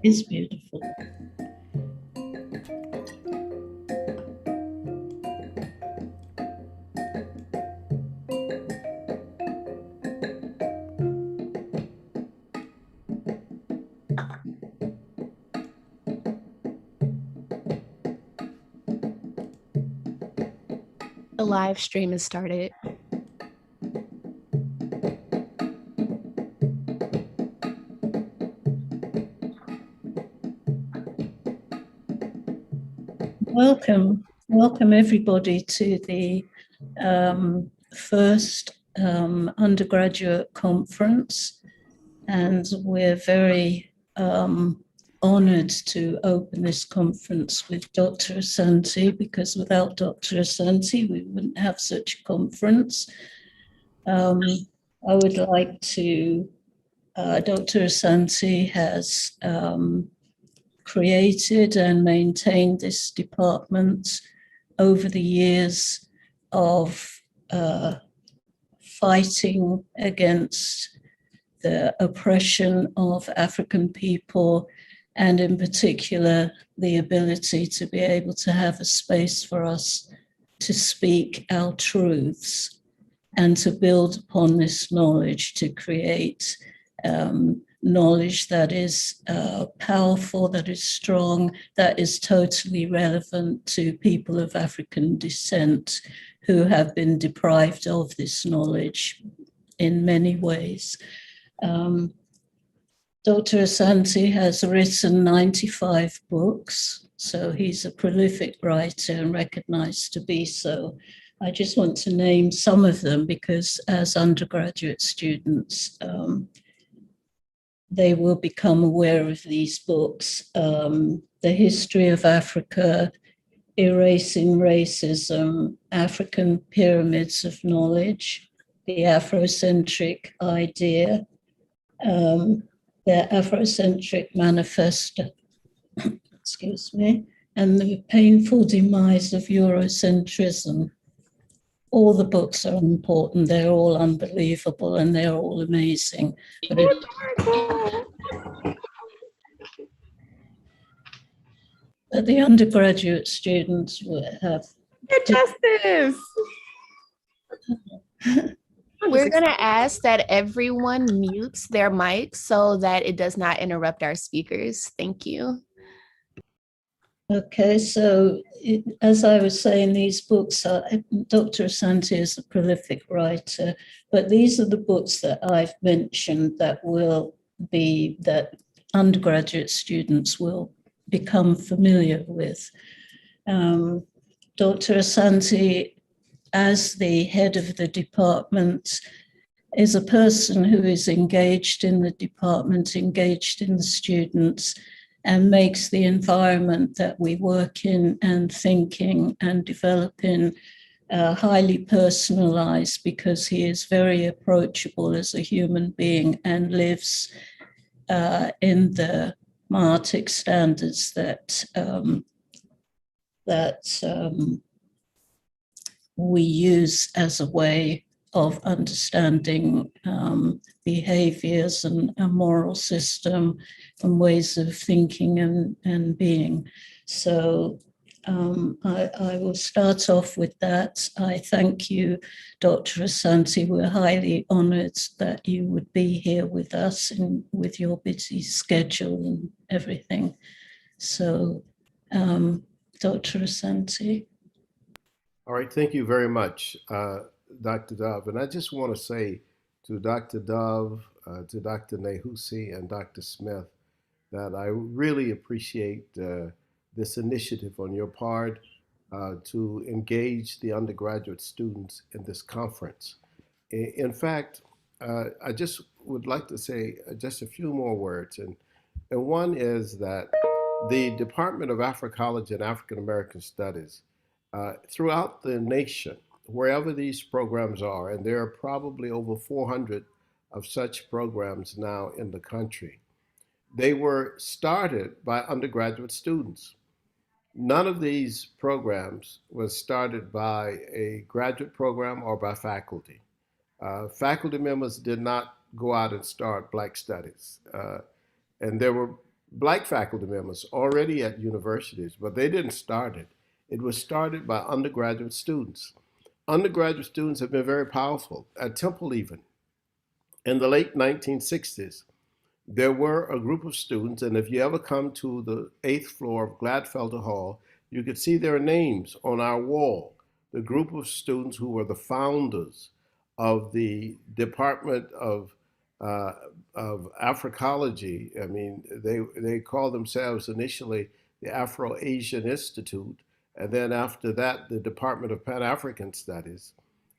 It's beautiful. The live stream has started. Welcome everybody to the first undergraduate conference, and we're very honored to open this conference with Dr. Asante, because without Dr. Asante we wouldn't have such a conference. I would like to, Dr. Asante has created and maintained this department over the years of fighting against the oppression of African people, and in particular, the ability to be able to have a space for us to speak our truths and to build upon this knowledge to create knowledge that is powerful, that is strong, that is totally relevant to people of African descent who have been deprived of this knowledge in many ways. Dr. Asante has written 95 books, so he's a prolific writer and recognized to be so. I just want to name some of them because as undergraduate students, they will become aware of these books. The History of Africa, Erasing Racism, African Pyramids of Knowledge, The Afrocentric Idea, the Afrocentric Manifesto, excuse me, and The Painful Demise of Eurocentrism. All the books are important, they're all unbelievable, and they're all amazing. But the undergraduate students will have... Justice! We're going to ask that everyone mutes their mics so that it does not interrupt our speakers. Thank you. Okay, so as I was saying, these books are, Dr. Asante is a prolific writer, but these are the books that I've mentioned that will be, that undergraduate students will become familiar with. Dr. Asante, as the head of the department, is a person who is engaged in the department, engaged in the students, and makes the environment that we work in and thinking and develop in highly personalized, because he is very approachable as a human being and lives in the Martic standards that we use as a way of understanding behaviors and a moral system and ways of thinking and being. So I will start off with that. I thank you, Dr. Asante. We're highly honored that you would be here with us and with your busy schedule and everything. So, Dr. Asante. All right, thank you very much, Dr. Dove. And I just want to say to Dr. Dove, to Dr. Nehusi, and Dr. Smith that I really appreciate this initiative on your part to engage the undergraduate students in this conference. In fact, I just would like to say just a few more words. And one is that the Department of Africology and African American Studies throughout the nation, wherever these programs are, and there are probably over 400 of such programs now in the country, they were started by undergraduate students. None of these programs was started by a graduate program or by faculty. Faculty members did not go out and start Black Studies. And there were Black faculty members already at universities, but they didn't start it. It was started by undergraduate students. Undergraduate students have been very powerful, at Temple even. In the late 1960s, there were a group of students, and if you ever come to the 8th floor of Gladfelter Hall, you could see their names on our wall. The group of students who were the founders of the Department uh, of Africology. I mean, they called themselves initially the Afro-Asian Institute, and then after that, the Department of Pan-African Studies,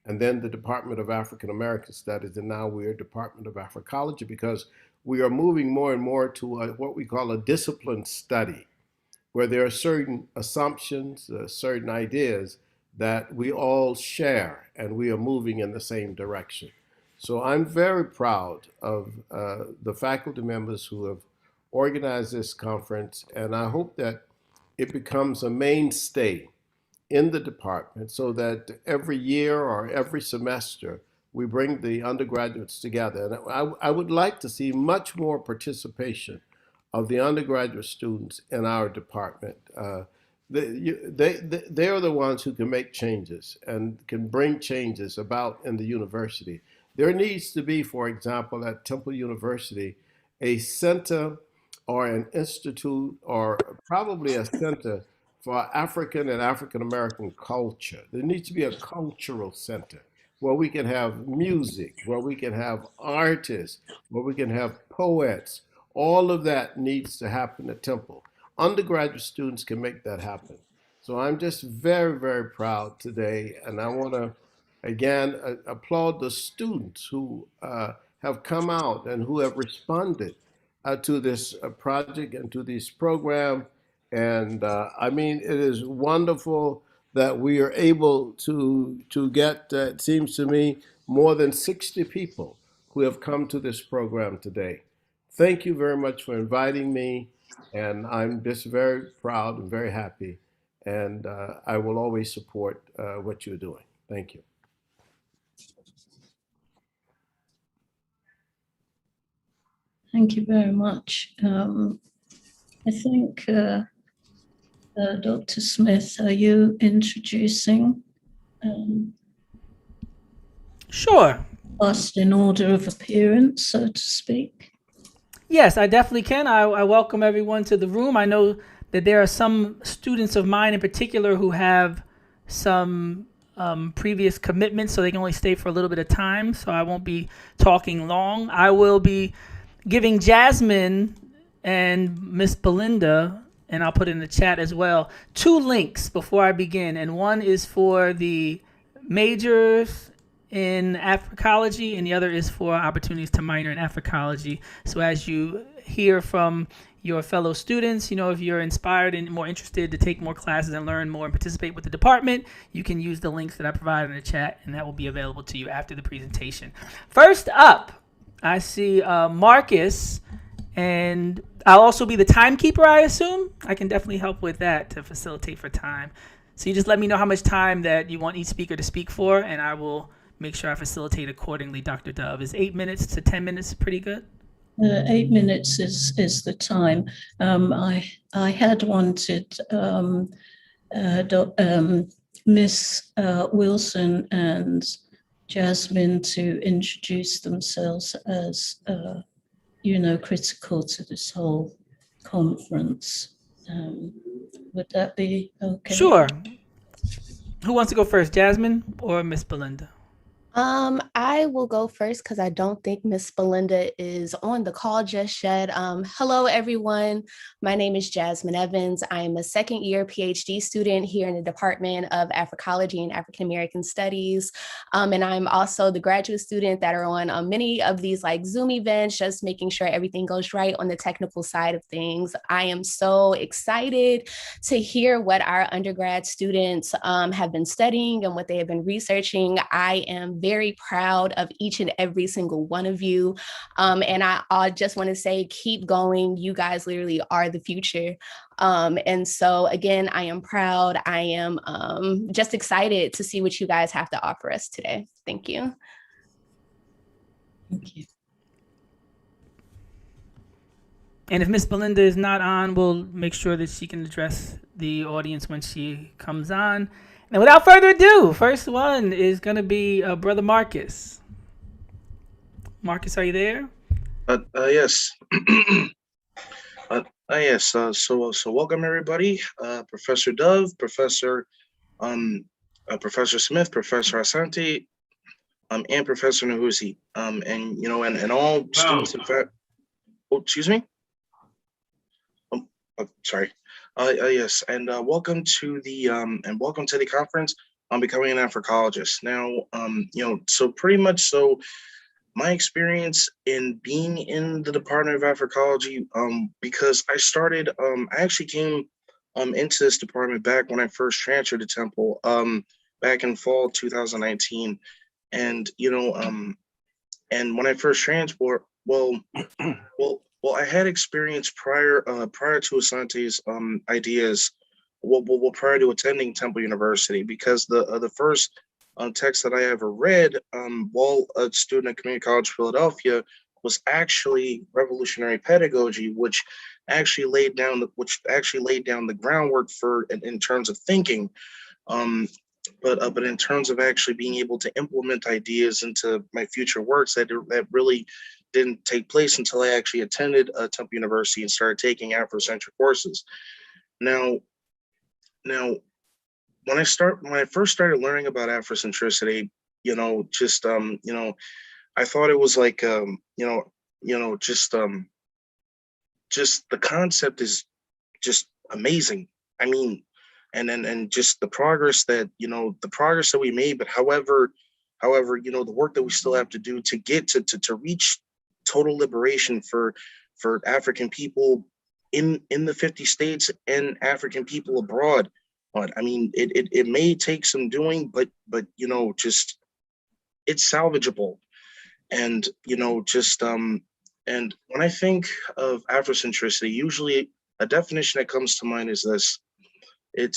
and then the Department of African American Studies, and now we're Department of Africology because we are moving more and more to what we call a discipline study, where there are certain assumptions, certain ideas that we all share, and we are moving in the same direction. So I'm very proud of the faculty members who have organized this conference, and I hope that it becomes a mainstay in the department so that every year or every semester we bring the undergraduates together. And I would like to see much more participation of the undergraduate students in our department. They are the ones who can make changes and can bring changes about in the university. There needs to be, for example, at Temple University, a center or an institute or probably a center for African and African American culture. There needs to be a cultural center where we can have music, where we can have artists, where we can have poets. All of that needs to happen at Temple. Undergraduate students can make that happen. So I'm just very, very proud today, and I want to again applaud the students who have come out and who have responded to this project and to this program. And I mean, it is wonderful that we are able to get, it seems to me, more than 60 people who have come to this program today. Thank you very much for inviting me, and I'm just very proud and very happy, and I will always support what you're doing. Thank you. Thank you very much. I think, Dr. Smith, are you introducing? Sure. Us in order of appearance, so to speak? Yes, I definitely can. I welcome everyone to the room. I know that there are some students of mine in particular who have some previous commitments, so they can only stay for a little bit of time. So I won't be talking long. I will be giving Jasmine and Miss Belinda, and I'll put it in the chat as well, 2 links before I begin. And one is for the majors in Africology, and the other is for opportunities to minor in Africology. So as you hear from your fellow students, you know, if you're inspired and more interested to take more classes and learn more and participate with the department, you can use the links that I provided in the chat, and that will be available to you after the presentation. First up, I see Marcus, and I'll also be the timekeeper, I assume. I can definitely help with that to facilitate for time. So you just let me know how much time that you want each speaker to speak for, and I will make sure I facilitate accordingly, Dr. Dove. Is 8 minutes to 10 minutes pretty good? 8 minutes is the time. I had wanted Miss Wilson and Jasmine to introduce themselves as, critical to this whole conference. Would that be okay? Sure. Who wants to go first, Jasmine or Miss Belinda? I will go first because I don't think Miss Belinda is on the call just yet. Hello, everyone. My name is Jasmine Evans. I'm a second-year PhD student here in the Department of Africology and African American Studies. And I'm also the graduate student that are on many of these like Zoom events, just making sure everything goes right on the technical side of things. I am so excited to hear what our undergrad students have been studying and what they have been researching. I am very proud of each and every single one of you. And I just want to say, keep going. You guys literally are the future. And so again, I am proud. I am just excited to see what you guys have to offer us today. Thank you. Thank you. And if Miss Belinda is not on, we'll make sure that she can address the audience when she comes on. And without further ado, first one is going to be Brother Marcus. Marcus, are you there? Yes. Yes. So welcome everybody. Professor Dove, Professor Smith, Professor Asante, and Professor Nahusi. And all students. In fact, oh, excuse me. Sorry. Yes, and welcome to the conference on becoming an Africologist. Now, so pretty much so. My experience in being in the Department of Africology, because I actually came into this department back when I first transferred to Temple, back in fall 2019, and and when I first transferred, I had experience prior to Asante's ideas, prior to attending Temple University, because the first text that I ever read while a student at Community College Philadelphia was actually Revolutionary Pedagogy, which actually laid down the groundwork for in terms of thinking, but in terms of actually being able to implement ideas into my future works, that really didn't take place until I actually attended Temple University and started taking Afrocentric courses. Now, when I first started learning about Afrocentricity, I thought it was like, just the concept is just amazing. I mean, and just the progress that we made, but however, the work that we still have to do to get to reach total liberation for African people in the 50 states and African people abroad. But I mean, it may take some doing, but just it's salvageable. And and when I think of Afrocentricity, usually a definition that comes to mind is this: it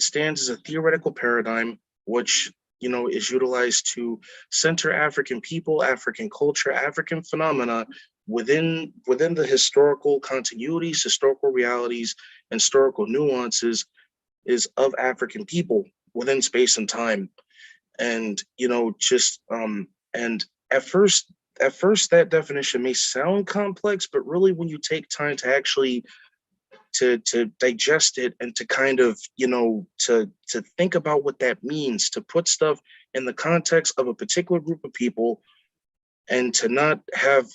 stands as a theoretical paradigm which is utilized to center African people, African culture, African phenomena within the historical continuities, historical realities, and historical nuances is of African people within space and time. And and at first that definition may sound complex, but really when you take time to actually to digest it and to kind of to think about what that means, to put stuff in the context of a particular group of people, and to not have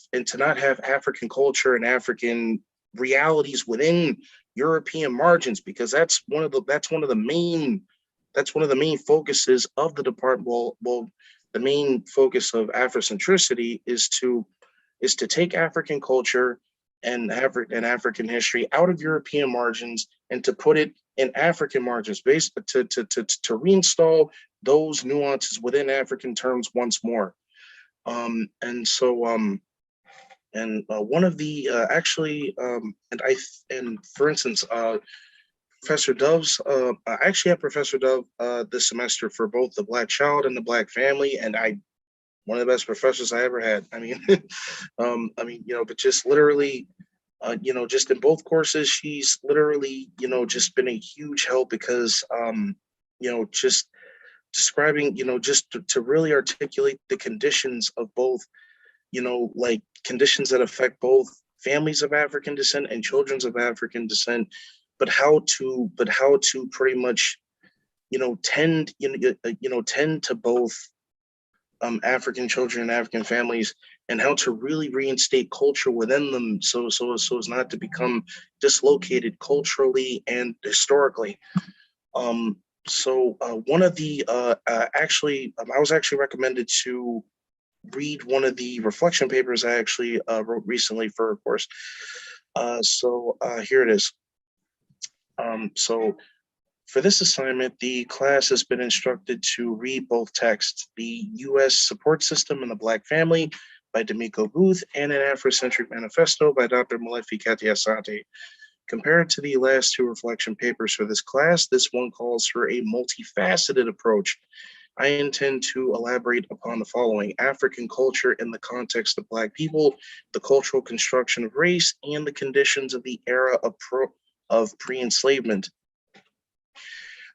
African culture and African realities within European margins, because that's one of the main focuses of the department. The main focus of Afrocentricity is to take African culture and African history out of European margins and to put it in African margins, based to reinstall those nuances within African terms once more. One of the for instance, Professor Dove's, I actually had Professor Dove this semester for both the Black Child and the Black Family, and one of the best professors I ever had. I mean, but just literally, just in both courses, she's literally, just been a huge help, because, just describing, just to really articulate the conditions of both, like conditions that affect both families of African descent and children of African descent, but how to pretty much, tend to both African children and African families, and how to really reinstate culture within them, so as not to become dislocated culturally and historically. One of the I was actually recommended to read one of the reflection papers I actually wrote recently for a course. Here it is. So for this assignment, the class has been instructed to read both texts: The U.S. Support System and the Black Family by D'Amico Booth, and An Afrocentric Manifesto by Dr. Molefi Kati-Asante. Compared to the last two reflection papers for this class, this one calls for a multifaceted approach I intend to elaborate upon the following: African culture in the context of Black people, the cultural construction of race, and the conditions of the era of pre-enslavement.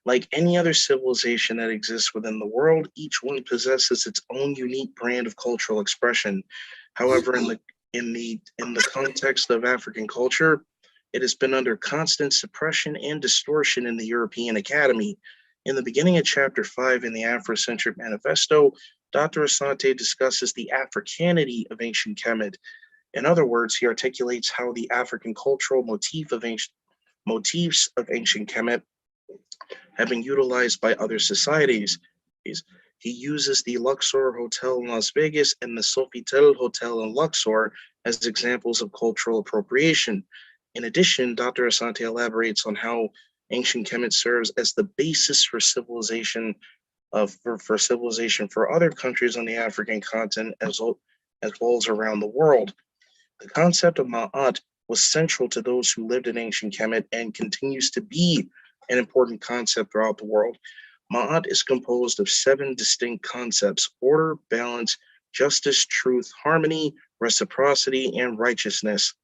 Like any other civilization that exists within the world, each one possesses its own unique brand of cultural expression. However, in the context of African culture, it has been under constant suppression and distortion in the European Academy. In the beginning of chapter 5 in the Afrocentric Manifesto, Dr. Asante discusses the Africanity of ancient Kemet. In other words, he articulates how the African cultural motifs of ancient Kemet have been utilized by other societies. He uses the Luxor Hotel in Las Vegas and the Sofitel Hotel in Luxor as examples of cultural appropriation. In addition, Dr. Asante elaborates on how ancient Kemet serves as the basis for civilization for civilization for other countries on the African continent as well as around the world. The concept of Ma'at was central to those who lived in ancient Kemet and continues to be an important concept throughout the world. Ma'at is composed of 7 distinct concepts: order, balance, justice, truth, harmony, reciprocity, and righteousness.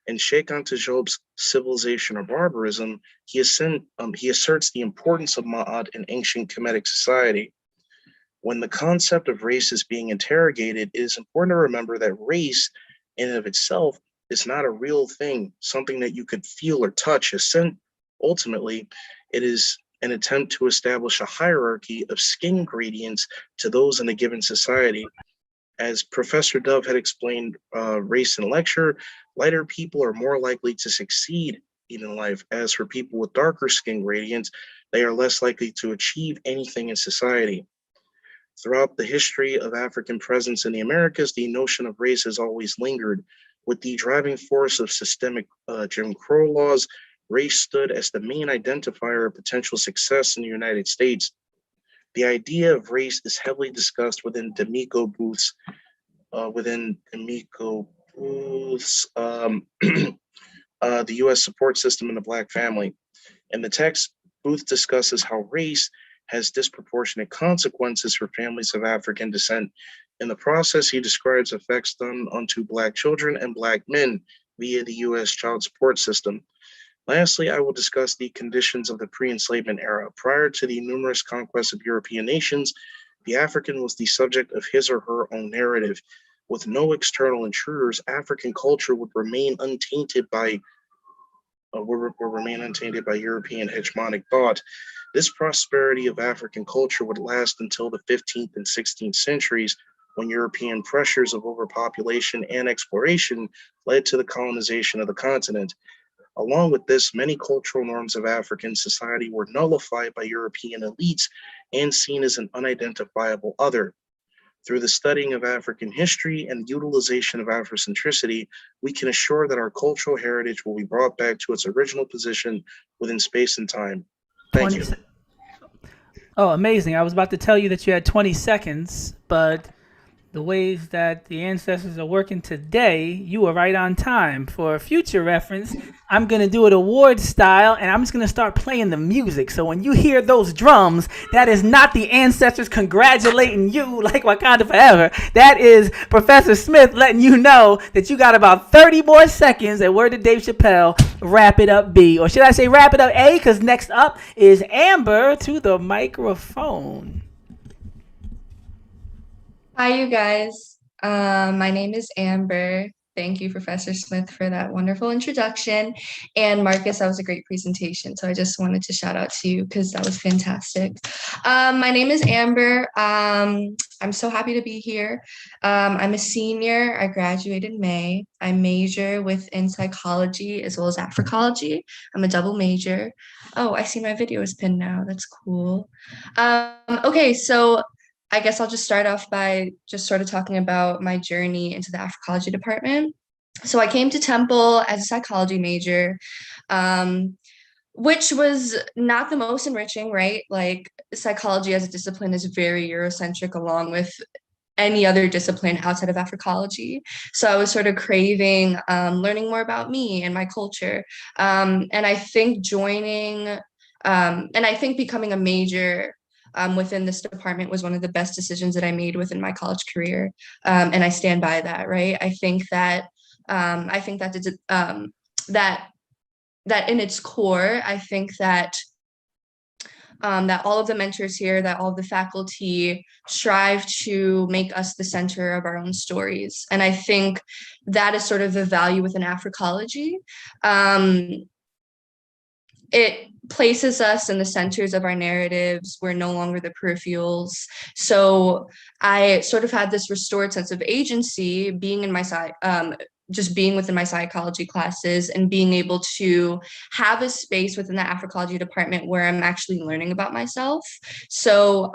In Sheikh Anta Job's Civilization or Barbarism, he asserts the importance of Ma'at in ancient Kemetic society. When the concept of race is being interrogated, it is important to remember that race in and of itself is not a real thing, something that you could feel or touch. Ultimately, it is an attempt to establish a hierarchy of skin gradients to those in a given society. As Professor Dove had explained race in lecture, lighter people are more likely to succeed in life. As for people with darker skin gradients, they are less likely to achieve anything in society. Throughout the history of African presence in the Americas, the notion of race has always lingered. With the driving force of systemic Jim Crow laws, race stood as the main identifier of potential success in the United States. The idea of race is heavily discussed within D'Amico Booth's, the U.S. support system in the Black family. In the text, Booth discusses how race has disproportionate consequences for families of African descent. In the process, he describes effects done onto Black children and Black men via the U.S. child support system. Lastly, I will discuss the conditions of the pre-enslavement era. Prior to the numerous conquests of European nations, the African was the subject of his or her own narrative. With no external intruders, African culture would remain untainted by European hegemonic thought. This prosperity of African culture would last until the 15th and 16th centuries, when European pressures of overpopulation and exploration led to the colonization of the continent. Along with this, many cultural norms of African society were nullified by European elites and seen as an unidentifiable other. Through the studying of African history and the utilization of Afrocentricity, we can assure that our cultural heritage will be brought back to its original position within space and time. Thank 20 you. Oh, amazing. I was about to tell you that you had 20 seconds, but the ways that the ancestors are working today, you were right on time. For future reference, I'm going to do it award style, and I'm just going to start playing the music. So when you hear those drums, that is not the ancestors congratulating you like Wakanda Forever. That is Professor Smith letting you know that you got about 30 more seconds, and word to Dave Chappelle, wrap it up B. Or should I say wrap it up A, because next up is Amber to the microphone. Hi, you guys. My name is Amber. Thank you, Professor Smith, for that wonderful introduction. And Marcus, that was a great presentation. So I just wanted to shout out to you because that was fantastic. My name is Amber. I'm so happy to be here. I'm a senior. I graduated in May. I major within psychology as well as Africology. I'm a double major. Oh, I see my video is pinned now. That's cool. Okay, so I guess I'll just start off by just sort of talking about my journey into the Africology department. So I came to Temple as a psychology major, which was not the most enriching, right? Like psychology as a discipline is very Eurocentric along with any other discipline outside of Africology. So I was sort of craving learning more about me and my culture. And I think becoming a major within this department was one of the best decisions that I made within my college career. And I stand by that, right? I think that that in its core, I think that that all of the mentors here, that all of the faculty strive to make us the center of our own stories. And I think that is sort of the value within Africology. It places us in the centers of our narratives. We're no longer the peripherals. So I sort of had this restored sense of agency being in my side, just being within my psychology classes and being able to have a space within the Africology department where I'm actually learning about myself. So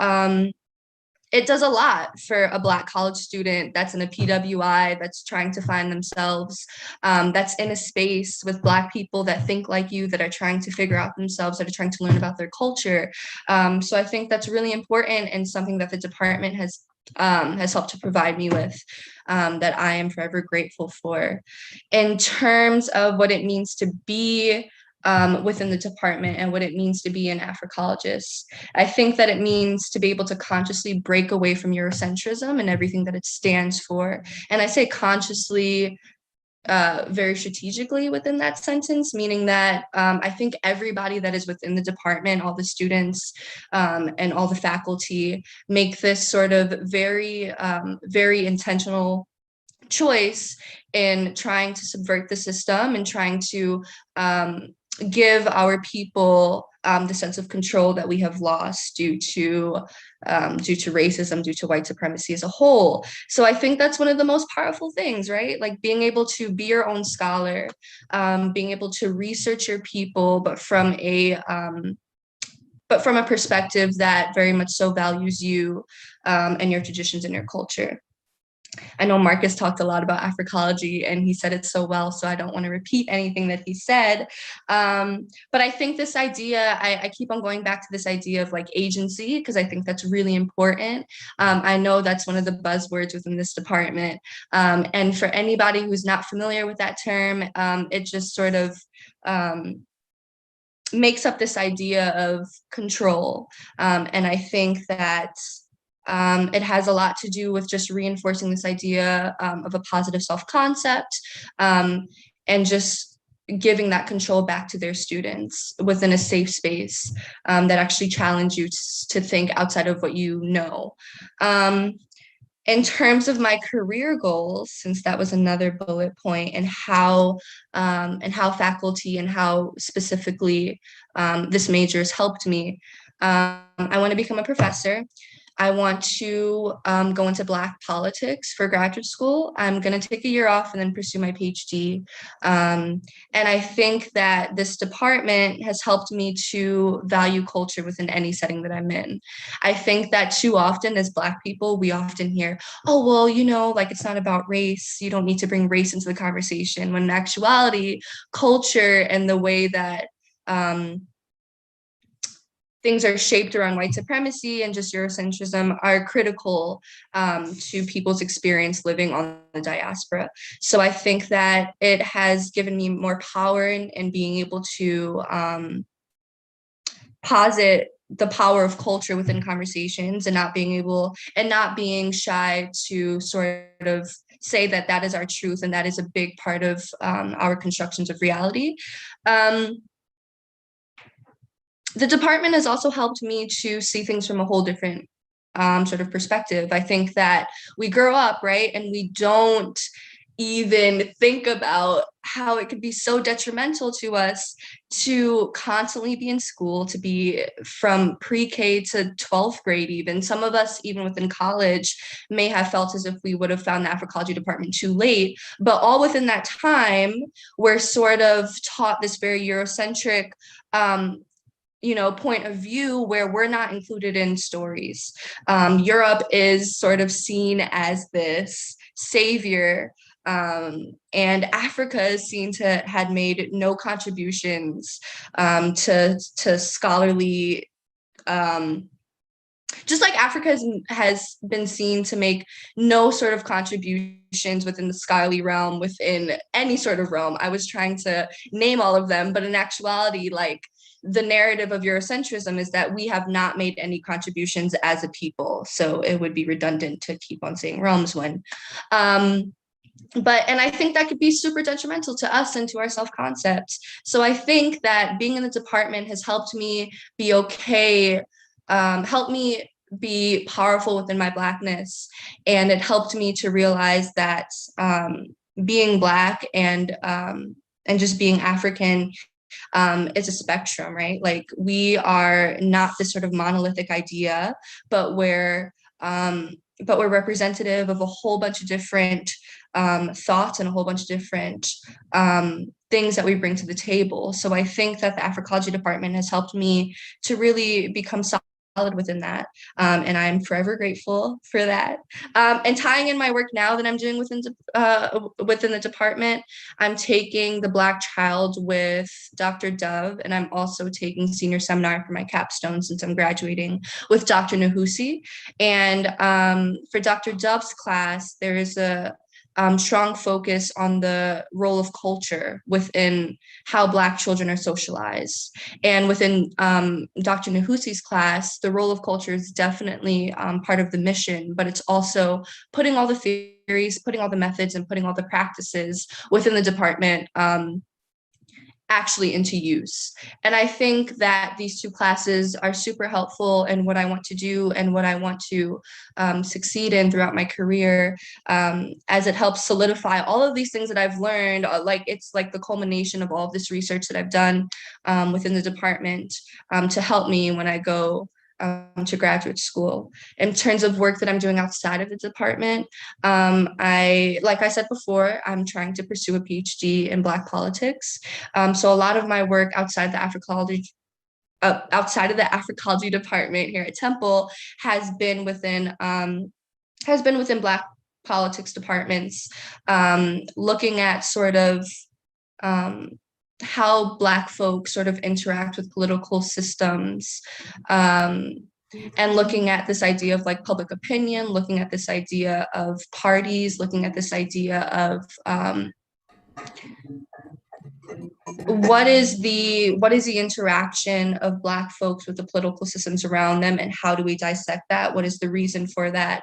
it does a lot for a Black college student that's in a PWI, that's trying to find themselves, that's in a space with Black people that think like you, that are trying to figure out themselves, that are trying to learn about their culture. So I think that's really important and something that the department has helped to provide me with, that I am forever grateful for. In terms of what it means to be within the department and what it means to be an Africologist, I think that it means to be able to consciously break away from Eurocentrism and everything that it stands for. And I say consciously, very strategically within that sentence, meaning that I think everybody that is within the department, all the students and all the faculty, make this sort of very, very intentional choice in trying to subvert the system and trying to give our people the sense of control that we have lost due to racism, due to white supremacy as a whole. So I think that's one of the most powerful things, right? Like being able to be your own scholar, being able to research your people, but from a perspective that very much so values you and your traditions and your culture. I know Marcus talked a lot about Africology and he said it so well, so I don't want to repeat anything that he said. But I think this idea, I keep on going back to this idea of like agency, because I think that's really important. I know that's one of the buzzwords within this department. And for anybody who's not familiar with that term, it just sort of makes up this idea of control. And I think that it has a lot to do with just reinforcing this idea of a positive self-concept and just giving that control back to their students within a safe space that actually challenge you to think outside of what you know. In terms of my career goals, since that was another bullet point, and how faculty and how specifically this major has helped me, I want to become a professor. I want to go into Black politics for graduate school. I'm going to take a year off and then pursue my PhD. And I think that this department has helped me to value culture within any setting that I'm in. I think that too often as Black people, we often hear, oh, well, you know, like it's not about race. You don't need to bring race into the conversation. When in actuality, culture and the way that things are shaped around white supremacy and just Eurocentrism are critical to people's experience living on the diaspora. So I think that it has given me more power in being able to posit the power of culture within conversations and not being shy to sort of say that that is our truth and that is a big part of our constructions of reality. The department has also helped me to see things from a whole different sort of perspective. I think that we grow up, right, and we don't even think about how it could be so detrimental to us to constantly be in school, to be from pre-K to 12th grade even. Some of us, even within college, may have felt as if we would have found the Africology department too late, but all within that time, we're sort of taught this very Eurocentric point of view where we're not included in stories. Europe is sort of seen as this savior, and Africa is seen to had made no contributions to scholarly just like Africa has been seen to make no sort of contributions within the scholarly realm, within any sort of realm. I was trying to name all of them, but in actuality, like, the narrative of Eurocentrism is that we have not made any contributions as a people. So it would be redundant to keep on saying realms when, and I think that could be super detrimental to us and to our self-concepts. So I think that being in the department has helped me be okay, helped me be powerful within my Blackness. And it helped me to realize that being Black and just being African is a spectrum, right? Like, we are not this sort of monolithic idea, but we're representative of a whole bunch of different thoughts and a whole bunch of different things that we bring to the table. So I think that the Africology department has helped me to really become solid within that. And I'm forever grateful for that. And tying in my work now that I'm doing within the department, I'm taking the Black Child with Dr. Dove, and I'm also taking senior seminar for my capstone since I'm graduating with Dr. Nahusi. And for Dr. Dove's class, there is a strong focus on the role of culture within how Black children are socialized. And within Dr. Nahusi's class, the role of culture is definitely part of the mission, but it's also putting all the theories, putting all the methods, and putting all the practices within the department actually into use. And I think that these two classes are super helpful in what I want to do and what I want to succeed in throughout my career, as it helps solidify all of these things that I've learned. Like, it's like the culmination of all of this research that I've done within the department to help me when I go to graduate school. In terms of work that I'm doing outside of the department, like I said before, I'm trying to pursue a PhD in Black politics. So a lot of my work outside the Africology department here at Temple has been within Black politics departments, looking at sort of how Black folks sort of interact with political systems, and looking at this idea of like public opinion, looking at this idea of parties, looking at this idea of what is the interaction of Black folks with the political systems around them, and how do we dissect that? What is the reason for that?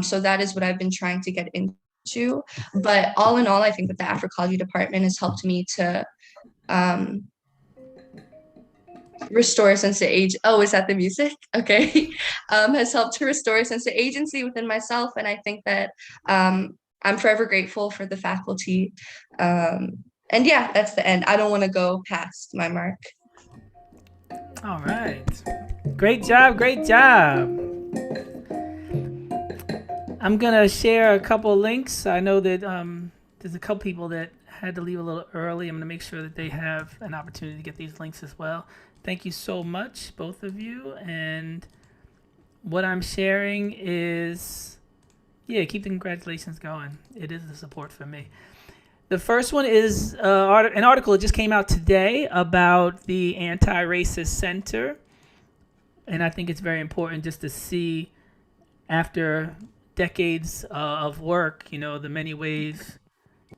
So that is what I've been trying to get into. But all in all, I think that the Africology department has helped me to restore a sense of age. Oh, is that the music? Okay. Has helped to restore a sense of agency within myself. And I think that I'm forever grateful for the faculty. And yeah, that's the end. I don't want to go past my mark. All right. Great job. Great job. I'm going to share a couple links. I know that there's a couple people that had to leave a little early. I'm going to make sure that they have an opportunity to get these links as well. Thank you so much, both of you. And what I'm sharing is, keep the congratulations going. It is the support for me. The first one is an article that just came out today about the Anti-Racist Center. And I think it's very important just to see, after decades of work, the many ways,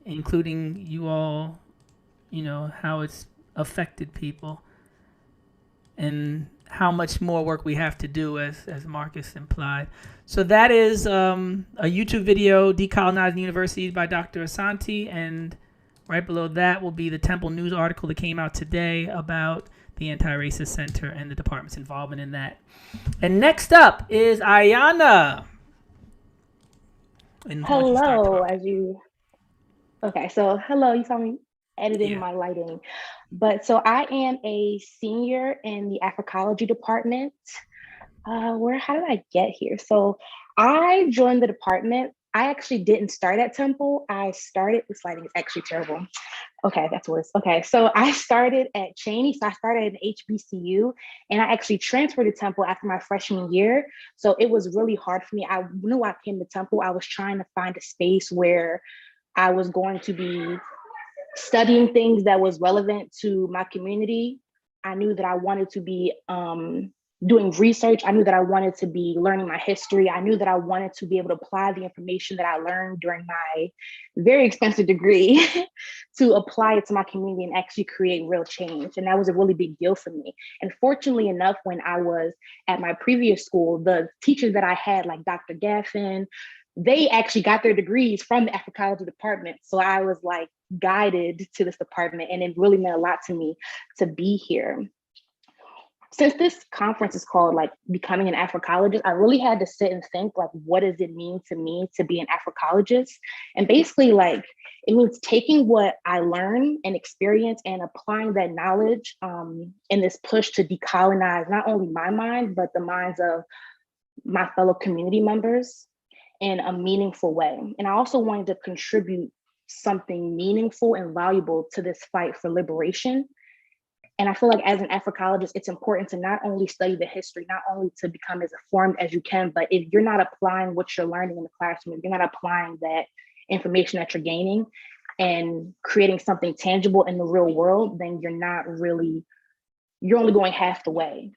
including you all, how it's affected people and how much more work we have to do, as Marcus implied. So that is a YouTube video, Decolonizing Universities by Dr. Asante. And right below that will be the Temple News article that came out today about the Anti-Racist Center and the department's involvement in that. And next up is Ayana. Hello, hello, you saw me editing my lighting. But so I am a senior in the Africology department. How did I get here? So I joined the department. I actually didn't start at Temple. This lighting is actually terrible. Okay, that's worse. Okay, so I started at Cheney. So I started at HBCU, and I actually transferred to Temple after my freshman year. So it was really hard for me. I knew I came to Temple. I was trying to find a space where I was going to be studying things that was relevant to my community. I knew that I wanted to be doing research. I knew that I wanted to be learning my history. I knew that I wanted to be able to apply the information that I learned during my very expensive degree to apply it to my community and actually create real change. And that was a really big deal for me. And fortunately enough, when I was at my previous school, the teachers that I had, like Dr. Gaffin, they actually got their degrees from the Africology department. So I was like guided to this department, and it really meant a lot to me to be here. Since this conference is called like Becoming an Africologist, I really had to sit and think, like, what does it mean to me to be an Africologist? And basically, like, it means taking what I learn and experience and applying that knowledge in this push to decolonize not only my mind, but the minds of my fellow community members in a meaningful way. And I also wanted to contribute something meaningful and valuable to this fight for liberation. And I feel like as an Africologist, it's important to not only study the history, not only to become as informed as you can, but if you're not applying what you're learning in the classroom, if you're not applying that information that you're gaining and creating something tangible in the real world, then you're only going half the way.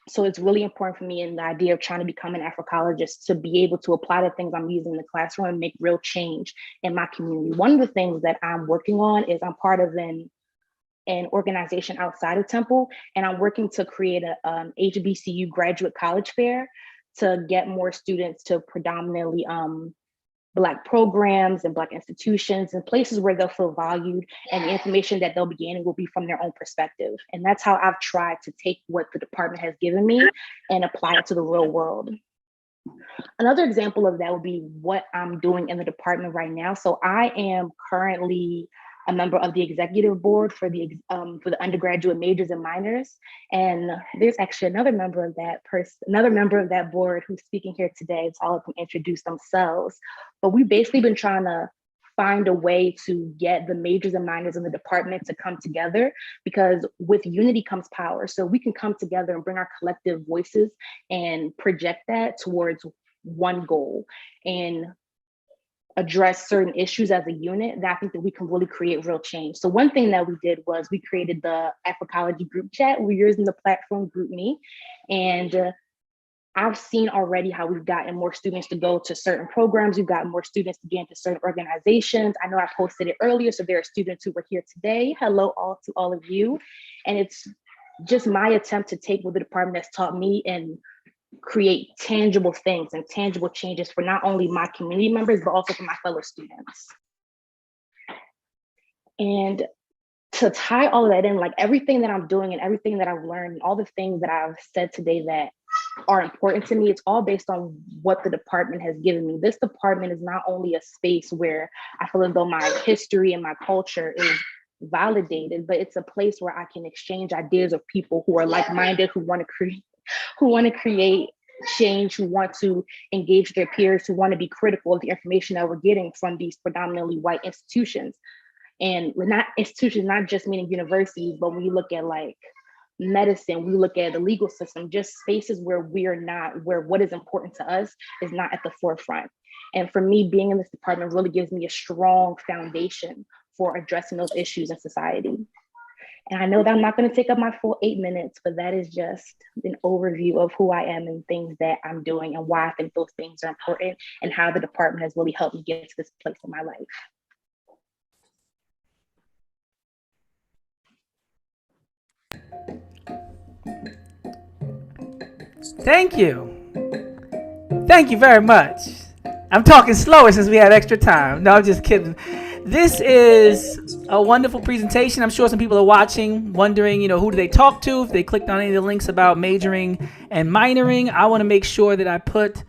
So it's really important for me in the idea of trying to become an Africologist to be able to apply the things I'm using in the classroom and make real change in my community. One of the things that I'm working on is I'm part of an organization outside of Temple, and I'm working to create a HBCU graduate college fair to get more students to predominantly Black programs and Black institutions and places where they'll feel valued, and the information that they'll be gaining will be from their own perspective. And that's how I've tried to take what the department has given me and apply it to the real world. Another example of that would be what I'm doing in the department right now. So I am currently a member of the executive board for the undergraduate majors and minors. And there's actually another member of that board who's speaking here today. So I'll let them introduce themselves. But we've basically been trying to find a way to get the majors and minors in the department to come together, because with unity comes power. So we can come together and bring our collective voices and project that towards one goal and address certain issues as a unit, that I think that we can really create real change. So one thing that we did was we created the Africology group chat. We're using the platform GroupMe, and I've seen already how we've gotten more students to go to certain programs. We've gotten more students to get into certain organizations. I know I posted it earlier, so there are students who were here today. Hello to all of you. And it's just my attempt to take what the department has taught me and create tangible things and tangible changes for not only my community members, but also for my fellow students. And to tie all of that in, like everything that I'm doing and everything that I've learned, and all the things that I've said today that are important to me, it's all based on what the department has given me. This department is not only a space where I feel as though my history and my culture is validated, but it's a place where I can exchange ideas of people who are like-minded, who want to create change, who want to engage their peers, who want to be critical of the information that we're getting from these predominantly white institutions. And not institutions, not just meaning universities, but when you look at like medicine, we look at the legal system, just spaces where where what is important to us is not at the forefront. And for me, being in this department really gives me a strong foundation for addressing those issues in society. And I know that I'm not going to take up my full 8 minutes, but that is just an overview of who I am and things that I'm doing and why I think those things are important and how the department has really helped me get to this place in my life. Thank you. Thank you very much. I'm talking slower since we had extra time. No, I'm just kidding. This is a wonderful presentation. I'm sure some people are watching, wondering, who do they talk to? If they clicked on any of the links about majoring and minoring, I want to make sure that I put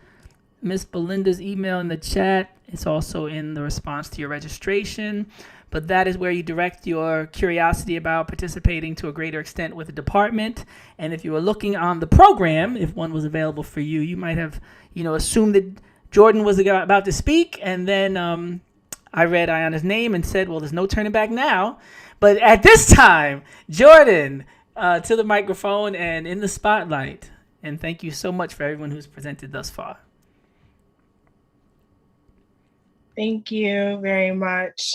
Miss Belinda's email in the chat. It's also in the response to your registration. But that is where you direct your curiosity about participating to a greater extent with the department. And if you were looking on the program, if one was available for you, you might have, assumed that Jordan was about to speak. And then I read Ayana's name and said, well, there's no turning back now. But at this time, Jordan, to the microphone and in the spotlight. And thank you so much for everyone who's presented thus far. Thank you very much.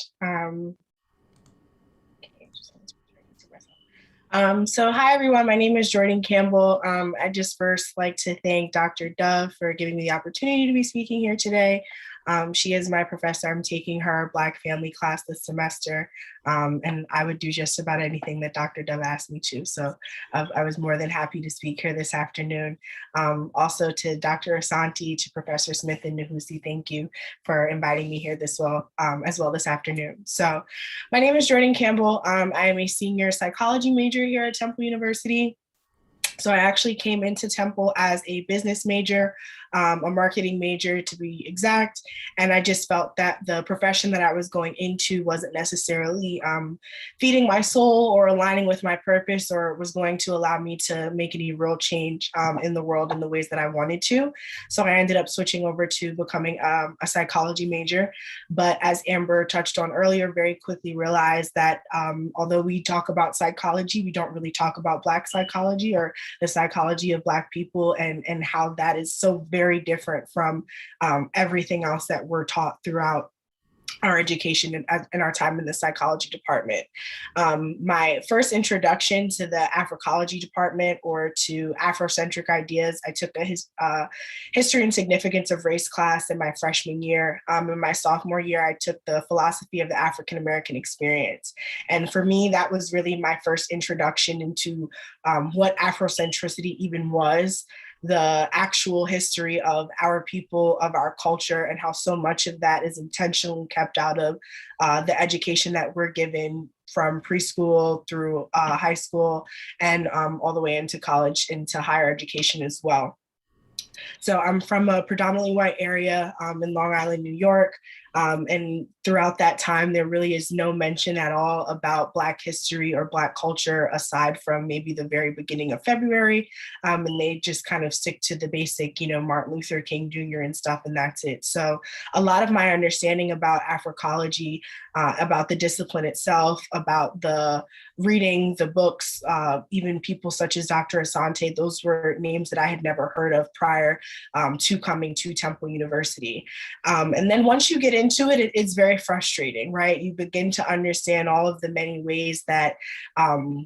So hi everyone, my name is Jordan Campbell. I just first like to thank Dr. Dove for giving me the opportunity to be speaking here today. She is my professor. I'm taking her Black family class this semester, and I would do just about anything that Dr. Dove asked me to. So I was more than happy to speak here this afternoon. Also to Dr. Asante, to Professor Smith and Nahusi, thank you for inviting me here as well this afternoon. So my name is Jordan Campbell. I am a senior psychology major here at Temple University. So I actually came into Temple as a business major, a marketing major to be exact. And I just felt that the profession that I was going into wasn't necessarily feeding my soul or aligning with my purpose, or was going to allow me to make any real change in the world in the ways that I wanted to. So I ended up switching over to becoming a psychology major. But as Amber touched on earlier, very quickly realized that although we talk about psychology, we don't really talk about Black psychology or the psychology of Black people, and how that is so very different from everything else that we're taught throughout our education and our time in the psychology department. My first introduction to the Africology department, or to Afrocentric ideas, I took a history and significance of race class in my freshman year. In my sophomore year, I took the philosophy of the African American experience. And for me, that was really my first introduction into what Afrocentricity even was, the actual history of our people, of our culture, and how so much of that is intentionally kept out of the education that we're given from preschool through high school, and all the way into college, into higher education as well. So I'm from a predominantly white area in Long Island, New York. And throughout that time, there really is no mention at all about Black history or Black culture, aside from maybe the very beginning of February. And they just kind of stick to the basic, Martin Luther King Jr. and stuff, and that's it. So a lot of my understanding about Africology, about the discipline itself, about the reading, the books, even people such as Dr. Asante, those were names that I had never heard of prior to coming to Temple University. And then once you get into it, it's very frustrating, right? You begin to understand all of the many ways that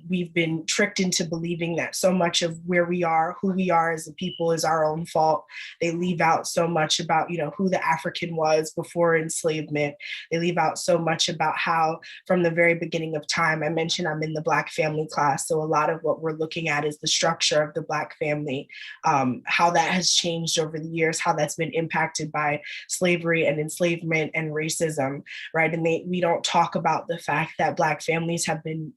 we've been tricked into believing that so much of where we are, who we are as a people, is our own fault. They leave out so much about, who the African was before enslavement. They leave out so much about how, from the very beginning of time, I mentioned I'm in the Black family class, so a lot of what we're looking at is the structure of the Black family, how that has changed over the years, how that's been impacted by slavery and enslavement and racism, right? And we don't talk about the fact that Black families have been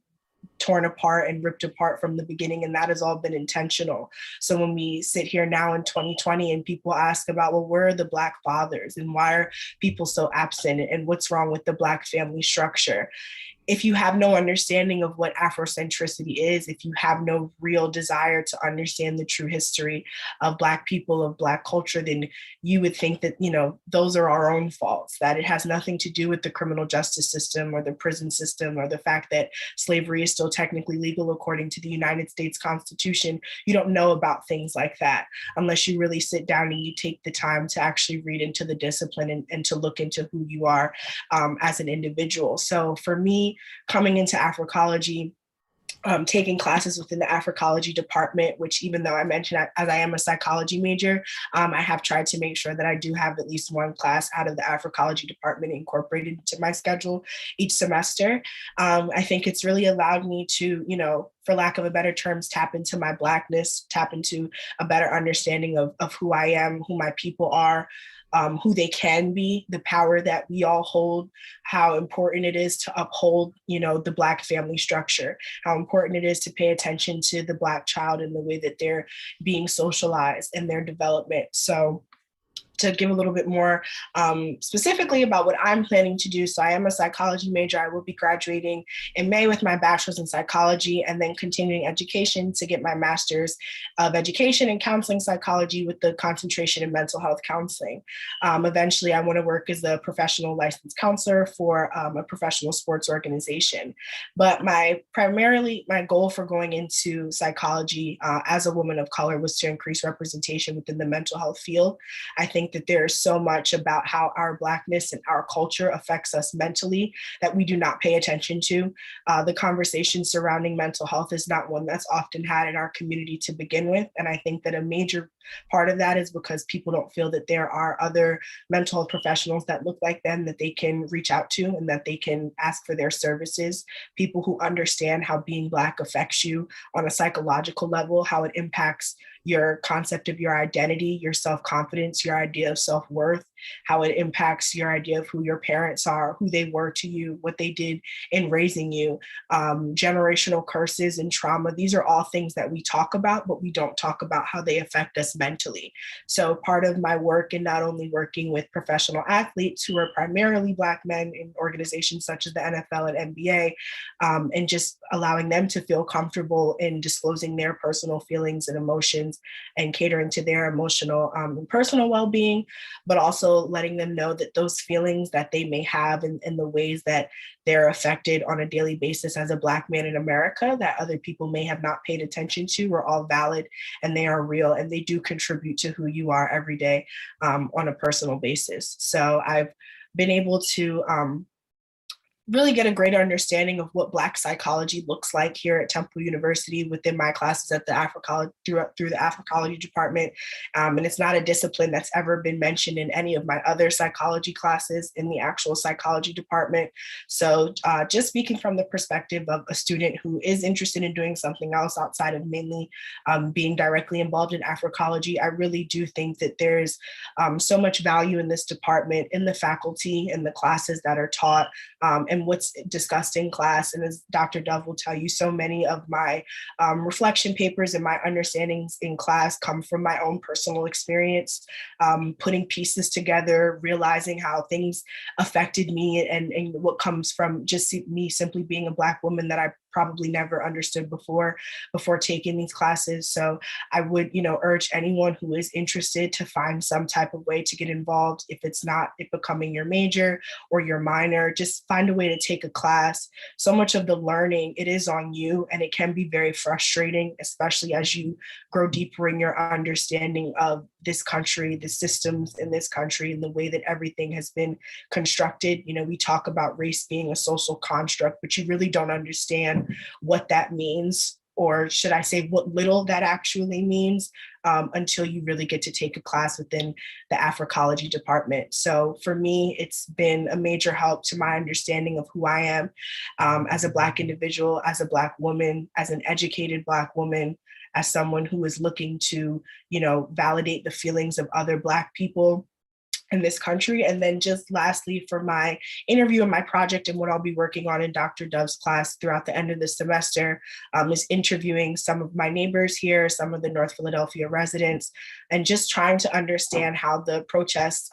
torn apart and ripped apart from the beginning, and that has all been intentional. So when we sit here now in 2020 and people ask about, well, where are the Black fathers and why are people so absent, and what's wrong with the Black family structure? If you have no understanding of what Afrocentricity is, if you have no real desire to understand the true history of Black people, of Black culture, then you would think that, those are our own faults, that it has nothing to do with the criminal justice system or the prison system, or the fact that slavery is still technically legal according to the United States Constitution. You don't know about things like that unless you really sit down and you take the time to actually read into the discipline and to look into who you are as an individual. So for me, coming into Africology, taking classes within the Africology department, which, even though I mentioned as I am a psychology major, I have tried to make sure that I do have at least one class out of the Africology department incorporated into my schedule each semester. I think it's really allowed me to, for lack of a better terms, tap into my Blackness, tap into a better understanding of who I am, who my people are, who they can be, the power that we all hold, how important it is to uphold, the Black family structure, how important it is to pay attention to the Black child and the way that they're being socialized and their development. So to give a little bit more specifically about what I'm planning to do. So I am a psychology major. I will be graduating in May with my bachelor's in psychology, and then continuing education to get my master's of education and counseling psychology with the concentration in mental health counseling. Eventually, I want to work as a professional licensed counselor for a professional sports organization. But my goal for going into psychology as a woman of color was to increase representation within the mental health field. I think think that there is so much about how our Blackness and our culture affects us mentally that we do not pay attention to. The conversation surrounding mental health is not one that's often had in our community to begin with. And I think that a major part of that is because people don't feel that there are other mental health professionals that look like them that they can reach out to and that they can ask for their services. People who understand how being Black affects you on a psychological level, how it impacts your concept of your identity, your self-confidence, your idea of self-worth, how it impacts your idea of who your parents are, who they were to you, what they did in raising you, generational curses and trauma. These are all things that we talk about, but we don't talk about how they affect us mentally. So part of my work in not only working with professional athletes who are primarily Black men in organizations such as the NFL and NBA, and just allowing them to feel comfortable in disclosing their personal feelings and emotions and catering to their emotional and personal well-being, but also letting them know that those feelings that they may have and the ways that they're affected on a daily basis as a Black man in America that other people may have not paid attention to are all valid, and they are real, and they do contribute to who you are every day on a personal basis. So I've been able to really get a greater understanding of what Black psychology looks like here at Temple University within my classes at the through the Africology department. And it's not a discipline that's ever been mentioned in any of my other psychology classes in the actual psychology department. So just speaking from the perspective of a student who is interested in doing something else outside of mainly being directly involved in Africology, I really do think that there's so much value in this department, in the faculty, in the classes that are taught, and what's discussed in class. And as Dr. Dove will tell you, so many of my reflection papers and my understandings in class come from my own personal experience, putting pieces together, realizing how things affected me and what comes from just me simply being a Black woman that I probably never understood before taking these classes. So I would, urge anyone who is interested to find some type of way to get involved. If it's not it becoming your major or your minor, just find a way to take a class. So much of the learning, it is on you, and it can be very frustrating, especially as you grow deeper in your understanding of this country, the systems in this country, and the way that everything has been constructed. We talk about race being a social construct, but you really don't understand what that means, or should I say what little that actually means, until you really get to take a class within the Africology department. So for me, it's been a major help to my understanding of who I am as a Black individual, as a Black woman, as an educated Black woman, as someone who is looking to, validate the feelings of other Black people in this country. And then just lastly, for my interview and my project and what I'll be working on in Dr. Dove's class throughout the end of the semester is interviewing some of my neighbors here, some of the North Philadelphia residents, and just trying to understand how the protests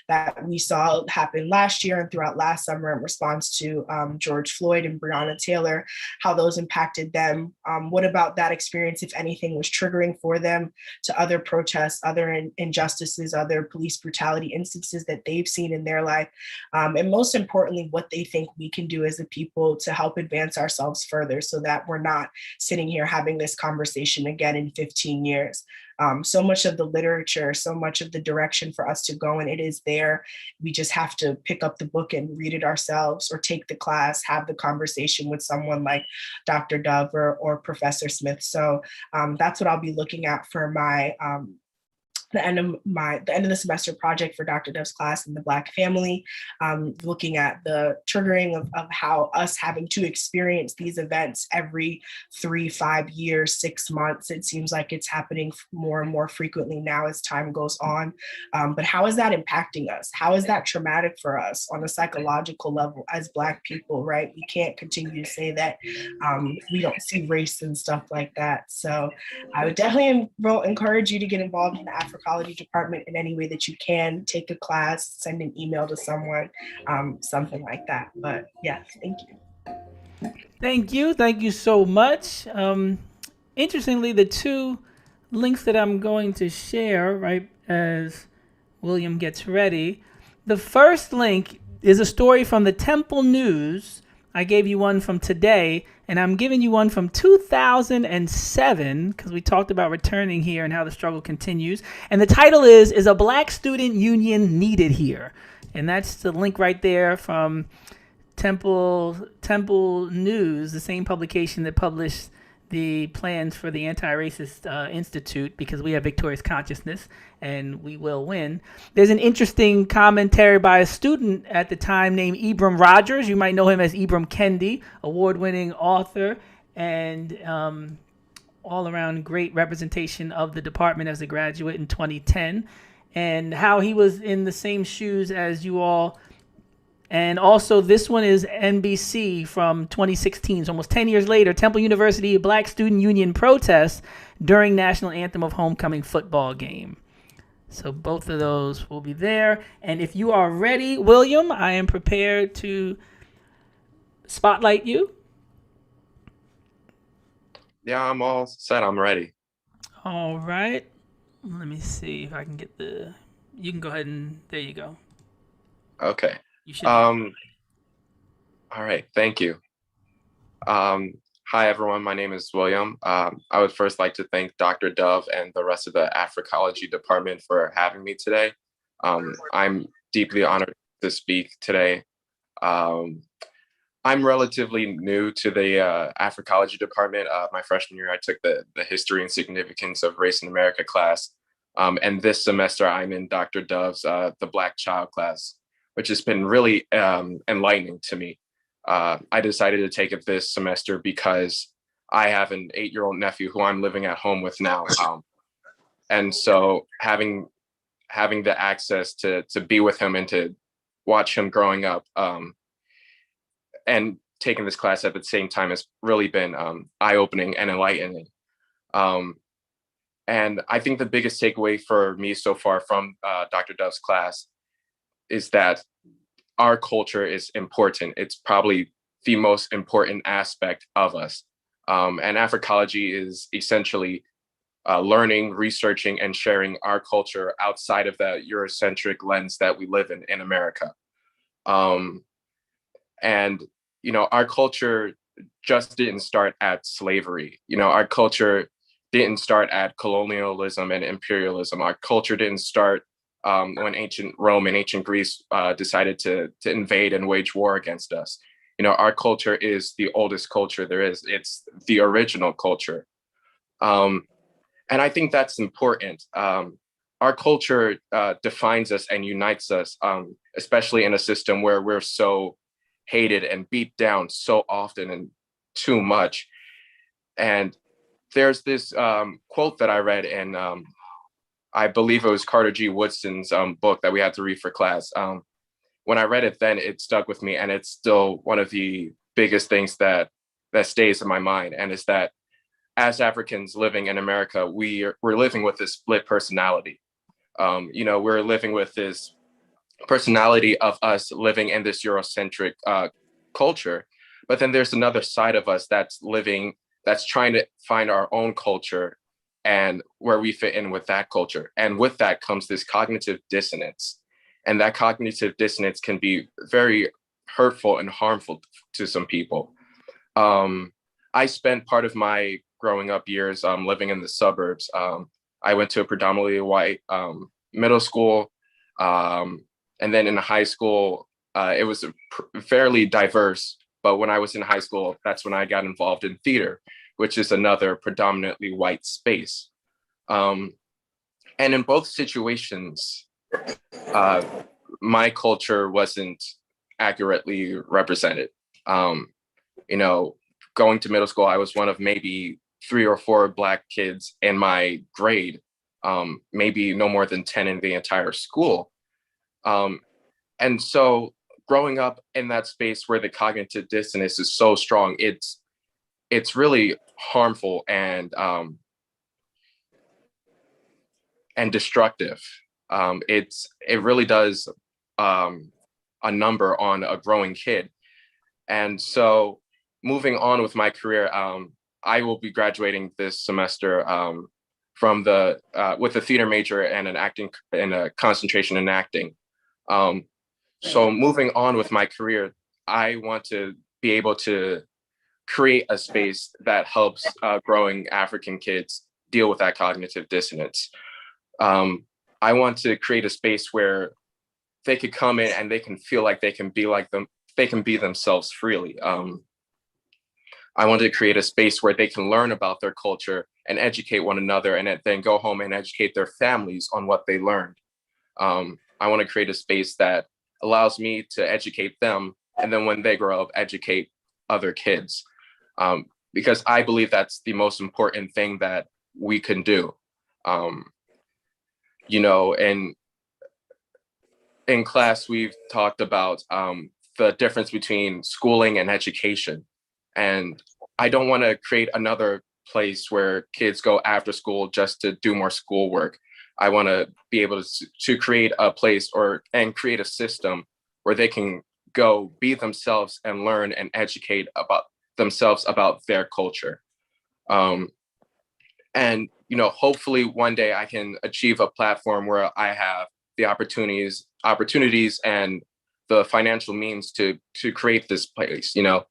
that we saw happen last year and throughout last summer in response to George Floyd and Breonna Taylor, how those impacted them. What about that experience, if anything, was triggering for them to other protests, other injustices, other police brutality instances that they've seen in their life, and most importantly, what they think we can do as a people to help advance ourselves further so that we're not sitting here having this conversation again in 15 years. So much of the literature, so much of the direction for us to go, and it is there. We just have to pick up the book and read it ourselves, or take the class, have the conversation with someone like Dr. Dove or Professor Smith. So that's what I'll be looking at for my the end of the semester project for Dr. Dove's class in the Black family, looking at the triggering of how us having to experience these events every 3, 5 years, 6 months. It seems like it's happening more and more frequently now as time goes on. But how is that impacting us? How is that traumatic for us on a psychological level as Black people, right? We can't continue to say that we don't see race and stuff like that. So I would definitely encourage you to get involved in the Africology department in any way that you can. Take a class, send an email to someone, something like that. But yes, thank you. Thank you so much. Interestingly, the two links that I'm going to share right as William gets ready, the first link is a story from the Temple News. I gave you one from today, And I'm giving you one from 2007 because we talked about returning here and how the struggle continues. And the title is a Black Student Union Needed Here? And that's the link right there from Temple News, the same publication that published the plans for the Anti-Racist Institute, because we have victorious consciousness and we will win. There's an interesting commentary by a student at the time named Ibram Rogers. You might know him as Ibram Kendi, award-winning author and all around great representation of the department as a graduate in 2010, and how he was in the same shoes as you all. And also, this one is NBC from 2016, so almost 10 years later. Temple University Black Student Union protests during National Anthem of Homecoming football game. So both of those will be there. And if you are ready, William, I am prepared to spotlight you. Yeah, I'm all set. I'm ready. All right. Let me see if I can get you can go ahead and, there you go. Okay. You should. All right. Thank you. Hi, everyone. My name is William. I would first like to thank Dr. Dove and the rest of the Africology department for having me today. I'm deeply honored to speak today. I'm relatively new to the Africology department. My freshman year, I took the History and Significance of Race in America class. And this semester, I'm in Dr. Dove's the Black Child class, which has been really enlightening to me. I decided to take it this semester because I have an 8-year-old nephew who I'm living at home with now. And so having the access to be with him and to watch him growing up and taking this class at the same time has really been eye-opening and enlightening. And I think the biggest takeaway for me so far from Dr. Dove's class is that our culture is important. It's probably the most important aspect of us. And Africology is essentially learning, researching, and sharing our culture outside of the Eurocentric lens that we live in America. And, you know, our culture just didn't start at slavery. You know, our culture didn't start at colonialism and imperialism. Our culture didn't start when ancient Rome and ancient Greece decided to invade and wage war against us. You know, our culture is the oldest culture there is. It's the original culture. And I think that's important. Our culture defines us and unites us, especially in a system where we're so hated and beat down so often and too much. And there's this quote that I read in I believe it was Carter G. Woodson's book that we had to read for class. When I read it then, it stuck with me, and it's still one of the biggest things that stays in my mind. And is that as Africans living in America, we're living with this split personality. You know, we're living with this personality of us living in this Eurocentric culture, but then there's another side of us that's trying to find our own culture and where we fit in with that culture. And with that comes this cognitive dissonance. And that cognitive dissonance can be very hurtful and harmful to some people. I spent part of my growing up years living in the suburbs. I went to a predominantly white middle school. And then in high school, it was fairly diverse. But when I was in high school, that's when I got involved in theater, which is another predominantly white space. And in both situations, my culture wasn't accurately represented. You know, going to middle school, I was one of maybe 3 or 4 Black kids in my grade, maybe no more than 10 in the entire school. And so growing up in that space where the cognitive dissonance is so strong, it's really harmful and destructive. It really does a number on a growing kid. And so moving on with my career, I will be graduating this semester from with a theater major and a concentration in acting. So moving on with my career, I want to be able to create a space that helps growing African kids deal with that cognitive dissonance. I want to create a space where they could come in and they can feel like they can be themselves freely. I want to create a space where they can learn about their culture and educate one another, and then go home and educate their families on what they learned. I want to create a space that allows me to educate them, and then when they grow up, educate other kids. Because I believe that's the most important thing that we can do. You know, and in class, we've talked about the difference between schooling and education. And I don't want to create another place where kids go after school just to do more schoolwork. I want to be able to create a place and create a system where they can go be themselves and learn and educate about themselves about their culture. And, you know, hopefully one day I can achieve a platform where I have the opportunities and the financial means to create this place, you know.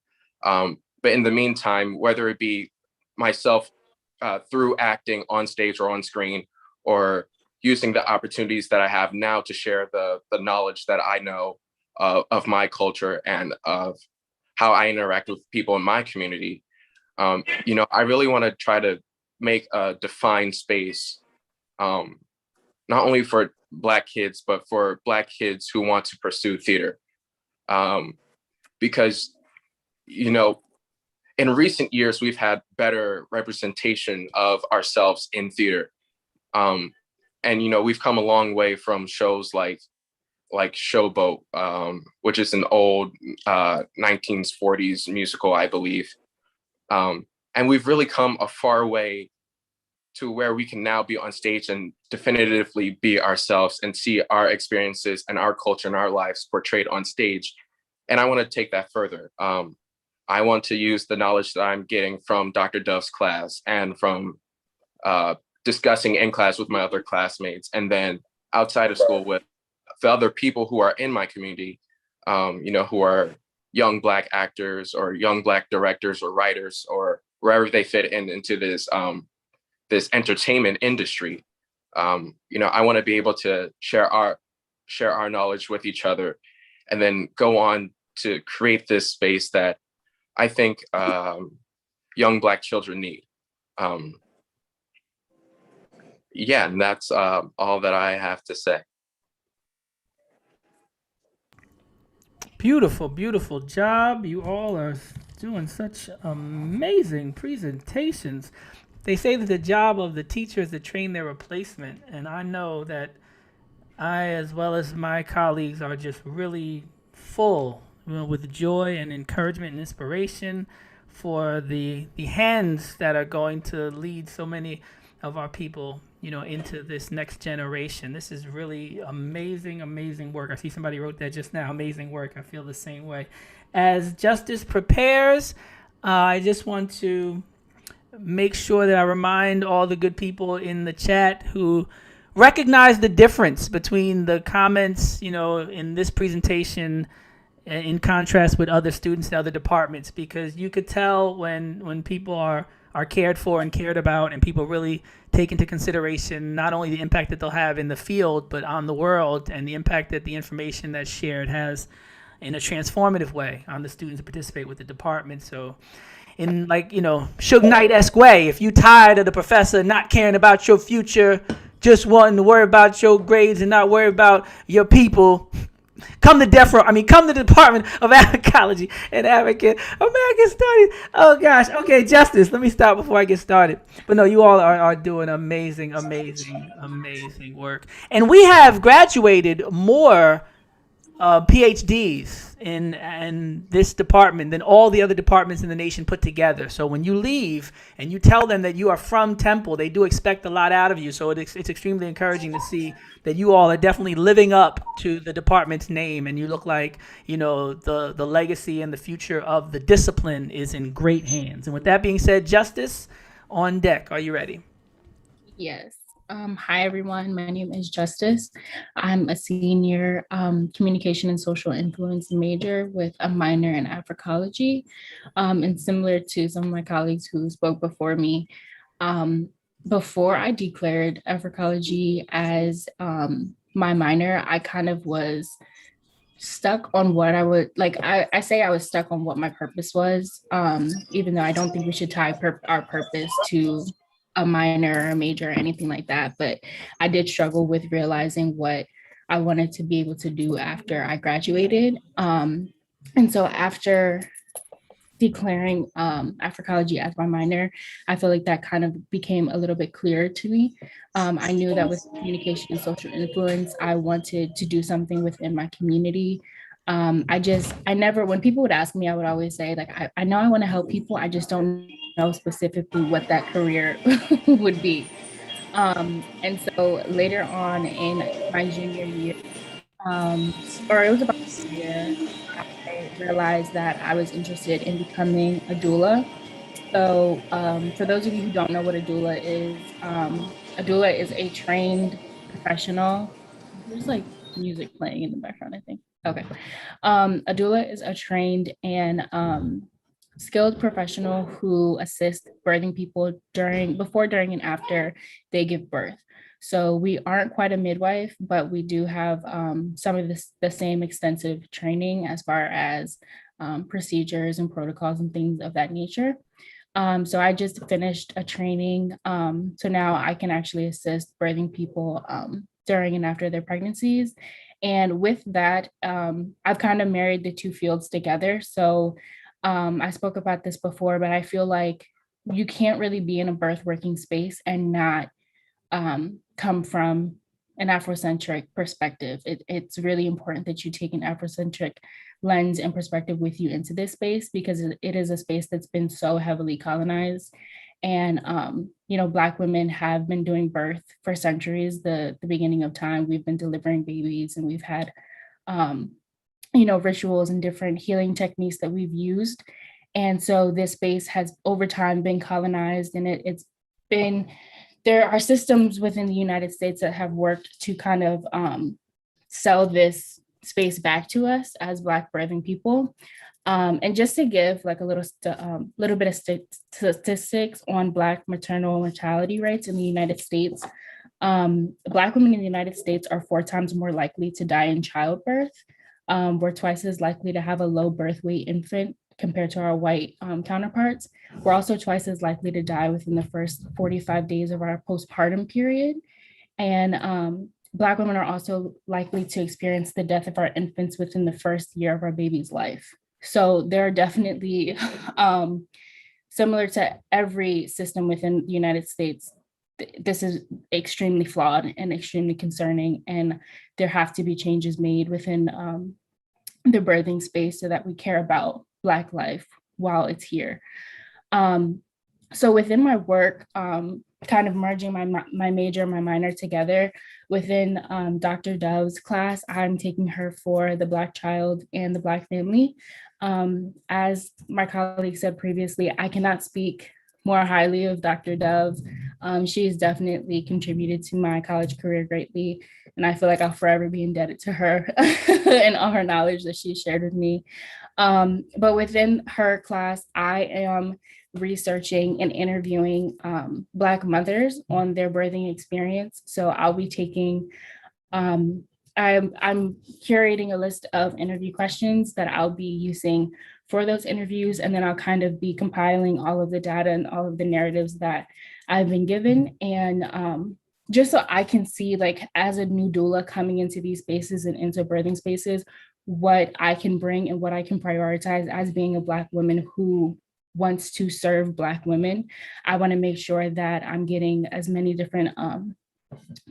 But in the meantime, whether it be myself through acting on stage or on screen, or using the opportunities that I have now to share the knowledge that I know of my culture and of how I interact with people in my community, you know, I really want to try to make a defined space, not only for Black kids, but for Black kids who want to pursue theater. Because, you know, in recent years, we've had better representation of ourselves in theater. And, you know, we've come a long way from shows like Showboat, which is an old 1940s musical, I believe. And we've really come a far way to where we can now be on stage and definitively be ourselves and see our experiences and our culture and our lives portrayed on stage. And I want to take that further. I want to use the knowledge that I'm getting from Dr. Dove's class and from discussing in class with my other classmates, and then outside of school with the other people who are in my community, you know, who are young Black actors or young Black directors or writers or wherever they fit into this this entertainment industry. You know, I want to be able to share our knowledge with each other, and then go on to create this space that I think young Black children need. Yeah, and that's all that I have to say. Beautiful, beautiful job. You all are doing such amazing presentations. They say that the job of the teacher is to train their replacement. And I know that I, as well as my colleagues, are just really full, you know, with joy and encouragement and inspiration for the hands that are going to lead so many of our people, you know, into this next generation. This is really amazing, amazing work. I see somebody wrote that just now, amazing work. I feel the same way. As Justice prepares, I just want to make sure that I remind all the good people in the chat who recognize the difference between the comments, you know, in this presentation in contrast with other students in other departments, because you could tell when people are cared for and cared about, and people really take into consideration not only the impact that they'll have in the field, but on the world, and the impact that the information that's shared has in a transformative way on the students who participate with the department. So in, like, you know, Suge Knight-esque way, if you tired of the professor not caring about your future, just wanting to worry about your grades and not worry about your people, come to come to the Department of Africology and African American Studies. Oh gosh. Okay, Justice, let me stop before I get started. But no, you all are doing amazing, amazing, amazing work. And we have graduated more PhDs in this department than all the other departments in the nation put together. So when you leave and you tell them that you are from Temple, they do expect a lot out of you. So it's extremely encouraging to see that you all are definitely living up to the department's name, and you look like, you know, the legacy and the future of the discipline is in great hands. And with that being said, Justice, on deck. Are you ready? Yes. Hi, everyone. My name is Justice. I'm a senior communication and social influence major with a minor in Africology. And similar to some of my colleagues who spoke before me, um, before I declared Africology as my minor, I kind of was stuck on what I would like. I say I was stuck on what my purpose was, even though I don't think we should tie our purpose to a minor or a major or anything like that. But I did struggle with realizing what I wanted to be able to do after I graduated. And so after declaring Africology as my minor, I feel like that kind of became a little bit clearer to me. I knew that with communication and social influence, I wanted to do something within my community. I never, when people would ask me, I would always say, like, I know I want to help people. I just don't know specifically what that career would be. And so later on in my junior year, or it was about a year, I realized that I was interested in becoming a doula. So, for those of you who don't know what a doula is a trained professional. There's like music playing in the background, I think. Okay. A doula is a trained and skilled professional who assists birthing people before, during, and after they give birth. So we aren't quite a midwife, but we do have some of the same extensive training as far as procedures and protocols and things of that nature. So I just finished a training. So now I can actually assist birthing people during and after their pregnancies. And with that, I've kind of married the two fields together. So I spoke about this before, but I feel like you can't really be in a birth working space and not come from an Afrocentric perspective. It's really important that you take an Afrocentric lens and perspective with you into this space, because it is a space that's been so heavily colonized. And Black women have been doing birth for centuries. The beginning of time, we've been delivering babies, and we've had rituals and different healing techniques that we've used. And so this space has over time been colonized, and it's been, there are systems within the United States that have worked to kind of sell this space back to us as Black birthing people. And just to give like a little bit of statistics on Black maternal mortality rates in the United States, Black women in the United States are 4 times more likely to die in childbirth. We're twice as likely to have a low birth weight infant compared to our white counterparts. We're also twice as likely to die within the first 45 days of our postpartum period. And Black women are also likely to experience the death of our infants within the first year of our baby's life. So there are definitely, similar to every system within the United States, this is extremely flawed and extremely concerning, and there have to be changes made within the birthing space so that we care about Black life while it's here. So within my work, kind of merging my major and my minor together within Dr. Dove's class, I'm taking her for the Black child and the Black family. As my colleague said previously, I cannot speak more highly of Dr. Dove. She has definitely contributed to my college career greatly, and I feel like I'll forever be indebted to her and all her knowledge that she shared with me. But within her class, I am researching and interviewing Black mothers on their birthing experience. So I'll be taking, I'm curating a list of interview questions that I'll be using for those interviews, and then I'll kind of be compiling all of the data and all of the narratives that I've been given. And just so I can see, like, as a new doula coming into these spaces and into birthing spaces, what I can bring and what I can prioritize as being a Black woman who wants to serve Black women. I want to make sure that I'm getting as many different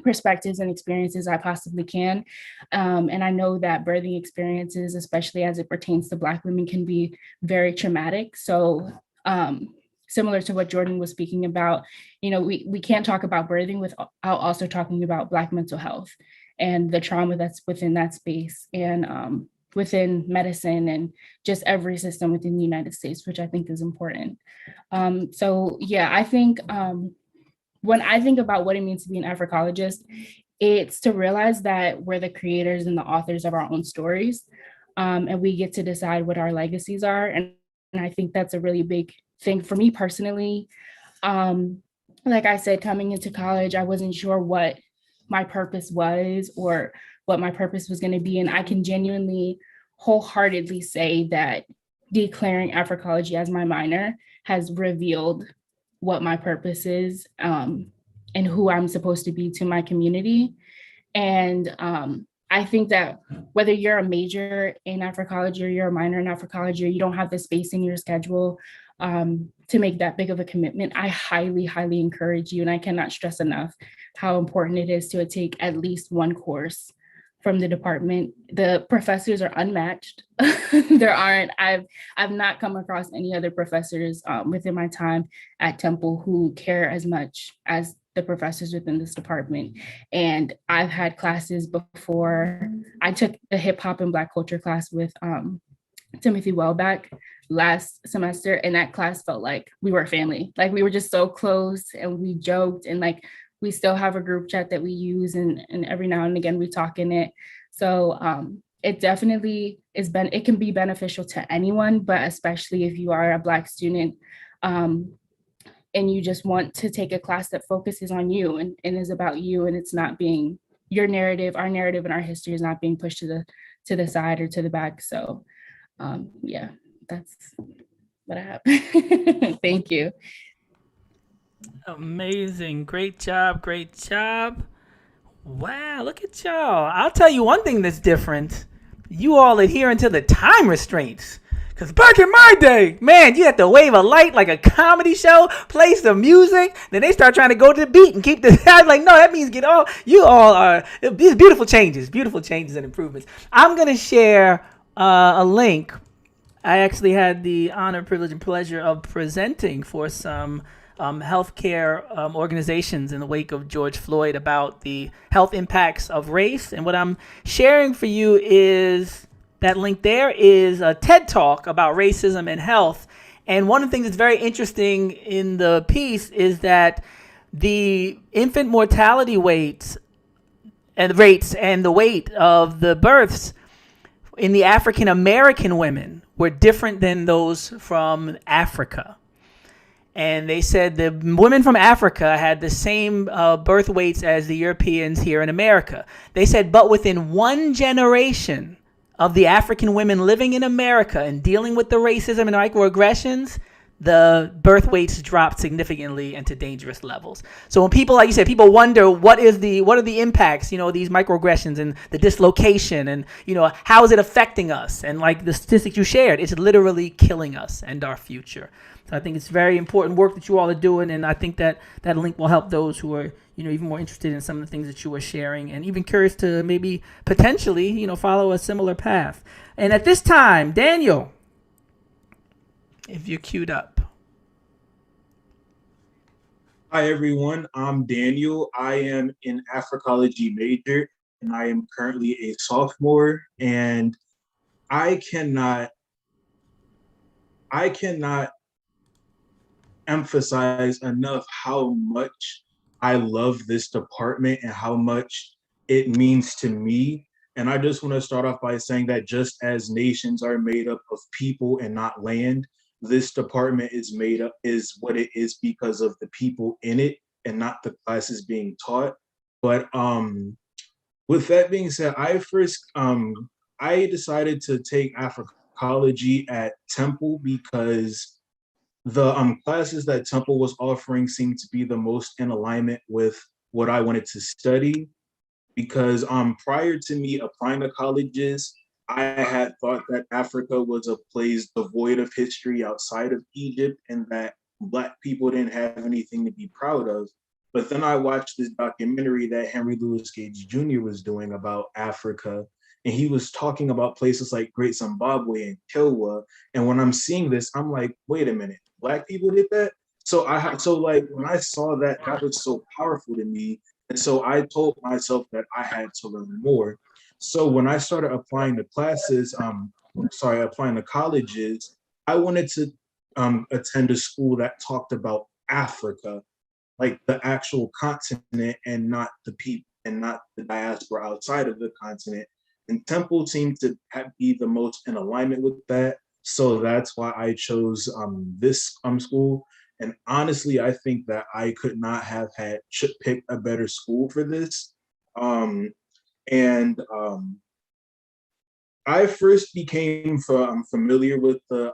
perspectives and experiences I possibly can. And I know that birthing experiences, especially as it pertains to Black women, can be very traumatic. So similar to what Jordan was speaking about, we can't talk about birthing without also talking about Black mental health and the trauma that's within that space, and within medicine and just every system within the United States, which I think is important. So yeah, I think when I think about what it means to be an Africologist, it's to realize that we're the creators and the authors of our own stories, and we get to decide what our legacies are. And I think that's a really big thing for me personally. Like I said, coming into college, I wasn't sure what my purpose was or what my purpose was going to be. And I can genuinely, wholeheartedly say that declaring Africology as my minor has revealed what my purpose is, and who I'm supposed to be to my community. And I think that whether you're a major in Africology or you're a minor in Africology, or you don't have the space in your schedule to make that big of a commitment, I highly, highly encourage you. And I cannot stress enough how important it is to take at least one course from the department. The professors are unmatched. I've not come across any other professors within my time at Temple who care as much as the professors within this department. And I've had classes before. I took a hip hop and Black culture class with Timothy Welbeck last semester, and that class felt like we were a family. Like we were just so close, and we joked, and like we still have a group chat that we use, and every now and again we talk in it. So it definitely it can be beneficial to anyone, but especially if you are a Black student and you just want to take a class that focuses on you and is about you, and it's not being your narrative, our narrative and our history is not being pushed to the side or to the back. So yeah, that's what I have. Thank you. Amazing. Great job. Great job. Wow, look at y'all. I'll tell you one thing that's different. You all adhering to the time restraints. Because back in my day, man, you had to wave a light like a comedy show, play some music, then they start trying to go to the beat and keep the... I was like, no, that means you all are... These beautiful changes and improvements. I'm going to share a link. I actually had the honor, privilege, and pleasure of presenting for some healthcare organizations in the wake of George Floyd about the health impacts of race. And what I'm sharing for you is that link there is a TED Talk about racism and health. And one of the things that's very interesting in the piece is that the infant mortality rates and the weight of the births in the African American women were different than those from Africa. And they said the women from Africa had the same birth weights as the Europeans here in America. They said, but within one generation of the African women living in America and dealing with the racism and microaggressions, the birth weights dropped significantly and to dangerous levels. So when people, like you said, people wonder what are the impacts, these microaggressions and the dislocation and, how is it affecting us? And like the statistics you shared, it's literally killing us and our future. So I think it's very important work that you all are doing. And I think that link will help those who are, even more interested in some of the things that you were sharing and even curious to maybe potentially, follow a similar path. And at this time, Daniel, if you're queued up. Hi, everyone. I'm Daniel. I am an Africology major, and I am currently a sophomore. And I cannot emphasize enough how much I love this department and how much it means to me. And I just want to start off by saying that just as nations are made up of people and not land, this department is what it is because of the people in it and not the classes being taught. But with that being said, I decided to take Africology at Temple because the classes that Temple was offering seemed to be the most in alignment with what I wanted to study. Because prior to me applying to colleges, I had thought that Africa was a place devoid of history outside of Egypt and that Black people didn't have anything to be proud of. But then I watched this documentary that Henry Louis Gates Jr. was doing about Africa, and he was talking about places like Great Zimbabwe and Kilwa. And when I'm seeing this, I'm like, wait a minute, Black people did that? So when I saw that, that was so powerful to me. And so I told myself that I had to learn more. So when I started applying to colleges, I wanted to attend a school that talked about Africa. like the actual continent and not the people and not the diaspora outside of the continent. And Temple seemed to be the most in alignment with that. So that's why I chose this school. And honestly, I think that I could not have picked a better school for this. And I first became familiar with the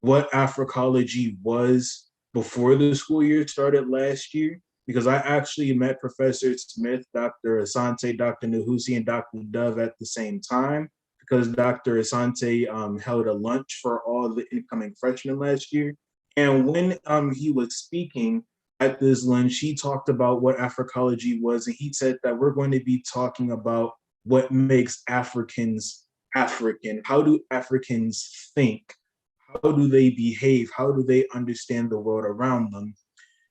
what Africology was before the school year started last year, because I actually met Professor Smith, Dr. Asante, Dr. Nahusi, and Dr. Dove at the same time, because Dr. Asante held a lunch for all the incoming freshmen last year. And when he was speaking at this lunch, he talked about what Africology was, and he said that we're going to be talking about what makes Africans African. How do Africans think? How do they behave? How do they understand the world around them?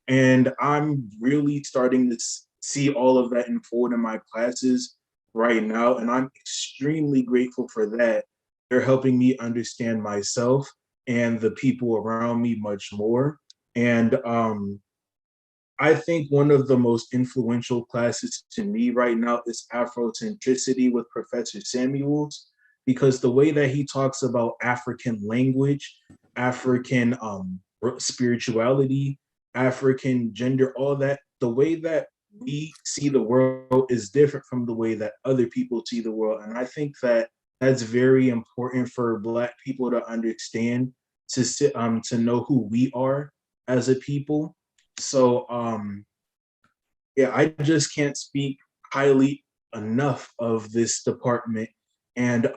And I'm really starting to see all of that unfold in my classes right now. And I'm extremely grateful for that. They're helping me understand myself and the people around me much more. And I think one of the most influential classes to me right now is Afrocentricity with Professor Samuels, because the way that he talks about African language, African spirituality, African gender, all that, the way that we see the world is different from the way that other people see the world. And I think that that's very important for Black people to understand, to know who we are as a people. So yeah, I just can't speak highly enough of this department. And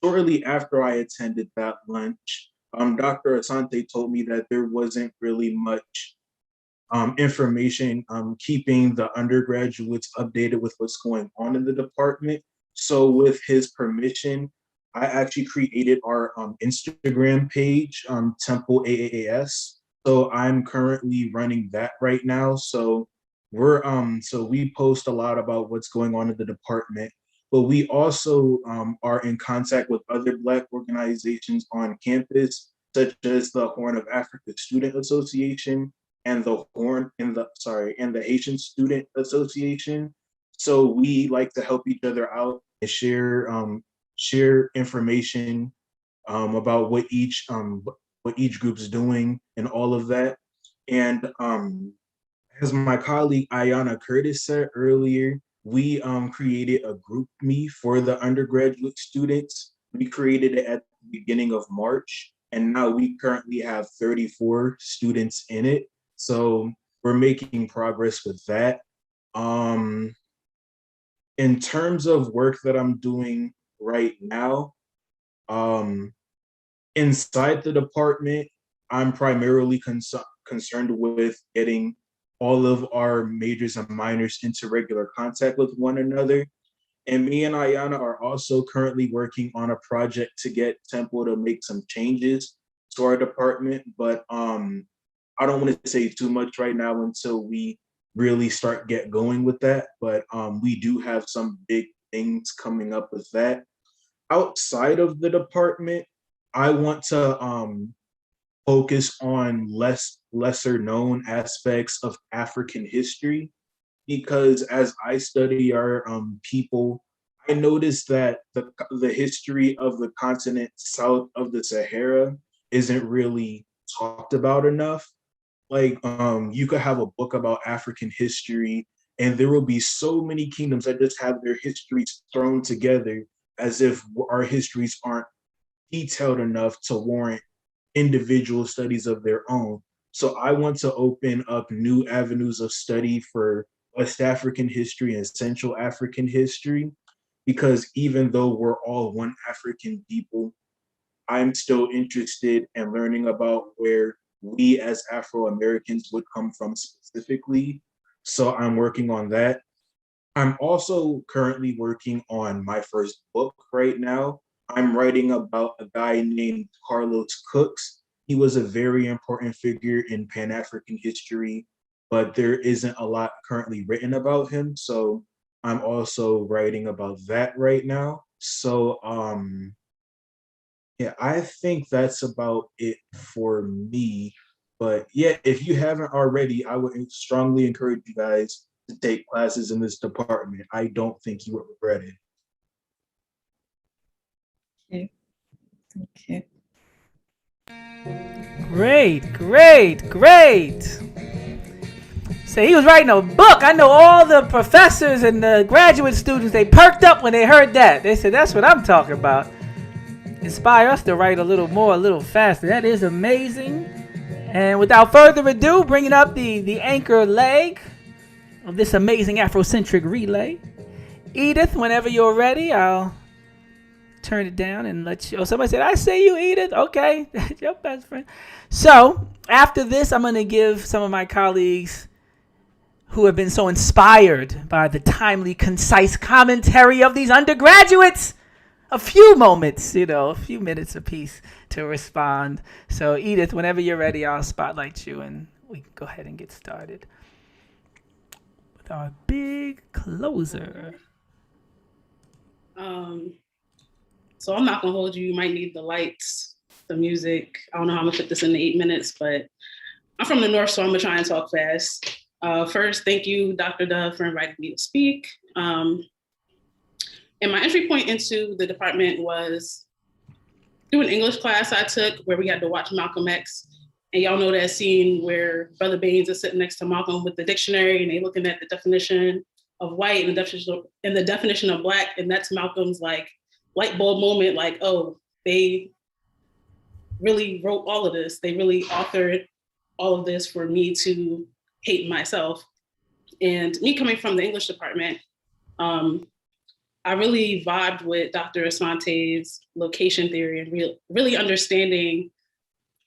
shortly after I attended that lunch, Dr. Asante told me that there wasn't really much information keeping the undergraduates updated with what's going on in the department. So with his permission, I actually created our Instagram page, Temple AAAS. So I'm currently running that right now. So we post a lot about what's going on in the department, but we also are in contact with other Black organizations on campus, such as the Horn of Africa Student Association and the Haitian Student Association. So we like to help each other out and share information about what each group's doing and all of that. And as my colleague Ayana Curtis said earlier, we created a group me for the undergraduate students. We created it at the beginning of March, and now we currently have 34 students in it. So we're making progress with that. In terms of work that I'm doing right now, inside the department, I'm primarily concerned with getting all of our majors and minors into regular contact with one another. And me and Ayana are also currently working on a project to get Temple to make some changes to our department, but I don't want to say too much right now until we really get going with that. But we do have some big things coming up with that. Outside of the department, I want to focus on lesser known aspects of African history, because as I study our people, I noticed that the history of the continent south of the Sahara isn't really talked about enough. Like you could have a book about African history and there will be so many kingdoms that just have their histories thrown together as if our histories aren't detailed enough to warrant individual studies of their own. So I want to open up new avenues of study for West African history and Central African history, because even though we're all one African people, I'm still interested in learning about where we as Afro-Americans would come from specifically. So I'm working on that. I'm also currently working on my first book right now. I'm writing about a guy named Carlos Cooks. He was a very important figure in Pan-African history, but there isn't a lot currently written about him. So I'm also writing about that right now. So yeah, I think that's about it for me. But yeah, if you haven't already, I would strongly encourage you guys to take classes in this department. I don't think you would regret it. Thank you. Great, great, great. So he was writing a book. I know all the professors and the graduate students, they perked up when they heard that. They said, that's what I'm talking about. Inspire us to write a little more, a little faster. That is amazing. And without further ado, bringing up the anchor leg of this amazing Afrocentric relay. Edith, whenever you're ready, I'll turn it down and let you. Oh, somebody said, I see you, Edith. Okay, that's your best friend. So after this, I'm going to give some of my colleagues who have been so inspired by the timely, concise commentary of these undergraduates a few moments, a few minutes apiece to respond. So Edith, whenever you're ready, I'll spotlight you and we can go ahead and get started with our big closer. So I'm not gonna hold you. You might need the lights, the music. I don't know how I'm gonna fit this in the 8 minutes, but I'm from the North, so I'm gonna try and talk fast. First, thank you, Dr. Dove, for inviting me to speak. And my entry point into the department was through an English class I took where we had to watch Malcolm X. And y'all know that scene where Brother Baines is sitting next to Malcolm with the dictionary and they looking at the definition of white and the definition of black. And that's Malcolm's like light bulb moment, like, oh, they really wrote all of this. They really authored all of this for me to hate myself. And me coming from the English department, I really vibed with Dr. Asante's location theory and really understanding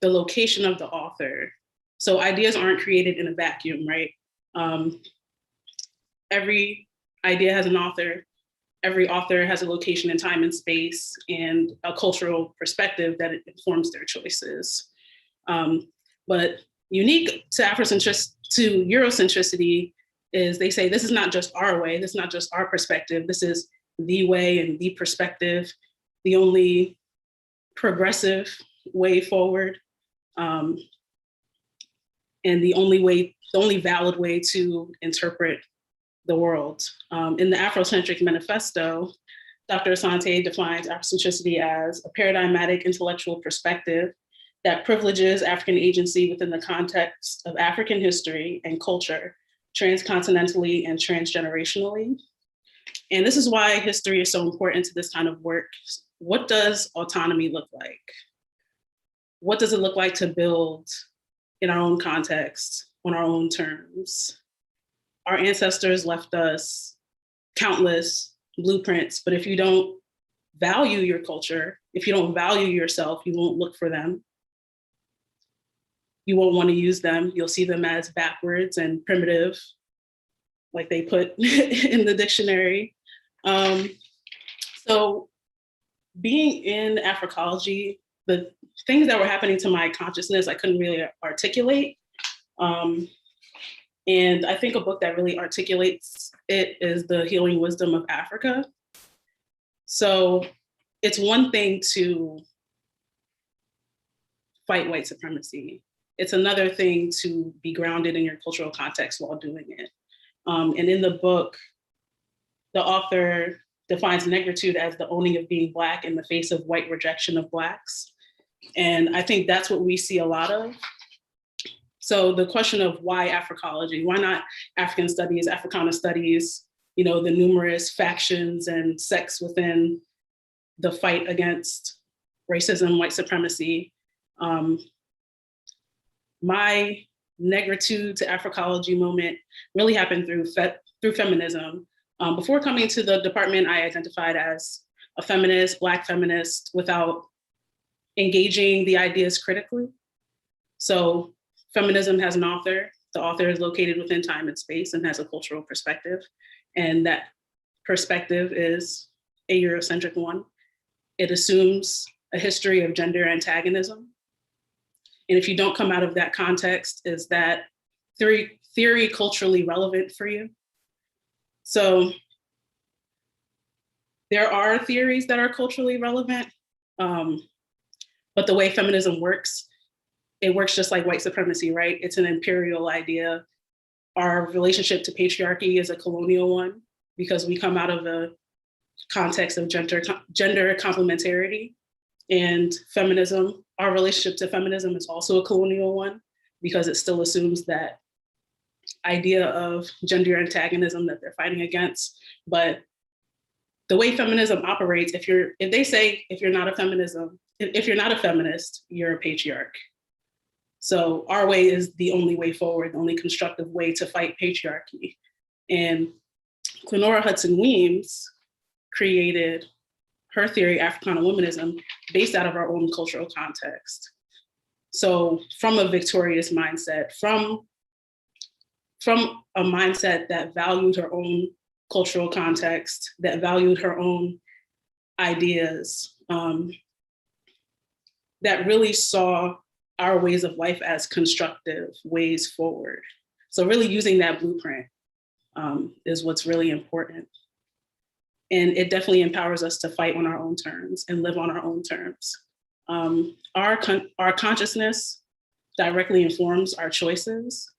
the location of the author. So ideas aren't created in a vacuum, right? Every idea has an author. Every author has a location in time and space and a cultural perspective that informs their choices. But unique to Eurocentricity is they say this is not just our way, this is not just our perspective, this is the way and the perspective, the only progressive way forward, and the only valid way to interpret the world. In the Afrocentric Manifesto, Dr. Asante defines Afrocentricity as a paradigmatic intellectual perspective that privileges African agency within the context of African history and culture, transcontinentally and transgenerationally. And this is why history is so important to this kind of work. What does autonomy look like? What does it look like to build in our own context, on our own terms? Our ancestors left us countless blueprints, but if you don't value your culture, if you don't value yourself, you won't look for them. You won't want to use them. You'll see them as backwards and primitive, like they put in the dictionary. So being in Africology, the things that were happening to my consciousness, I couldn't really articulate. And I think a book that really articulates it is The Healing Wisdom of Africa. So it's one thing to fight white supremacy. It's another thing to be grounded in your cultural context while doing it. And in the book, the author defines negritude as the owning of being Black in the face of white rejection of Blacks. And I think that's what we see a lot of. So the question of why Africology, why not African studies, Africana studies, the numerous factions and sects within the fight against racism, white supremacy. My negritude to Africology moment really happened through feminism. Before coming to the department, I identified as a feminist, Black feminist, without engaging the ideas critically. So feminism has an author. The author is located within time and space and has a cultural perspective. And that perspective is a Eurocentric one. It assumes a history of gender antagonism. And if you don't come out of that context, is that theory culturally relevant for you? So there are theories that are culturally relevant, but the way feminism works, it works just like white supremacy, right? It's an imperial idea. Our relationship to patriarchy is a colonial one because we come out of a context of gender complementarity, and feminism. Our relationship to feminism is also a colonial one because it still assumes that idea of gender antagonism that they're fighting against. But the way feminism operates, if they say if you're not a feminist, you're a patriarch. So our way is the only way forward, the only constructive way to fight patriarchy. And Clenora Hudson Weems created her theory, Africana womanism, based out of our own cultural context. So from a victorious mindset, from a mindset that valued her own cultural context, that valued her own ideas, that really saw our ways of life as constructive ways forward. So really using that blueprint is what's really important. And it definitely empowers us to fight on our own terms and live on our own terms. Our consciousness directly informs our choices.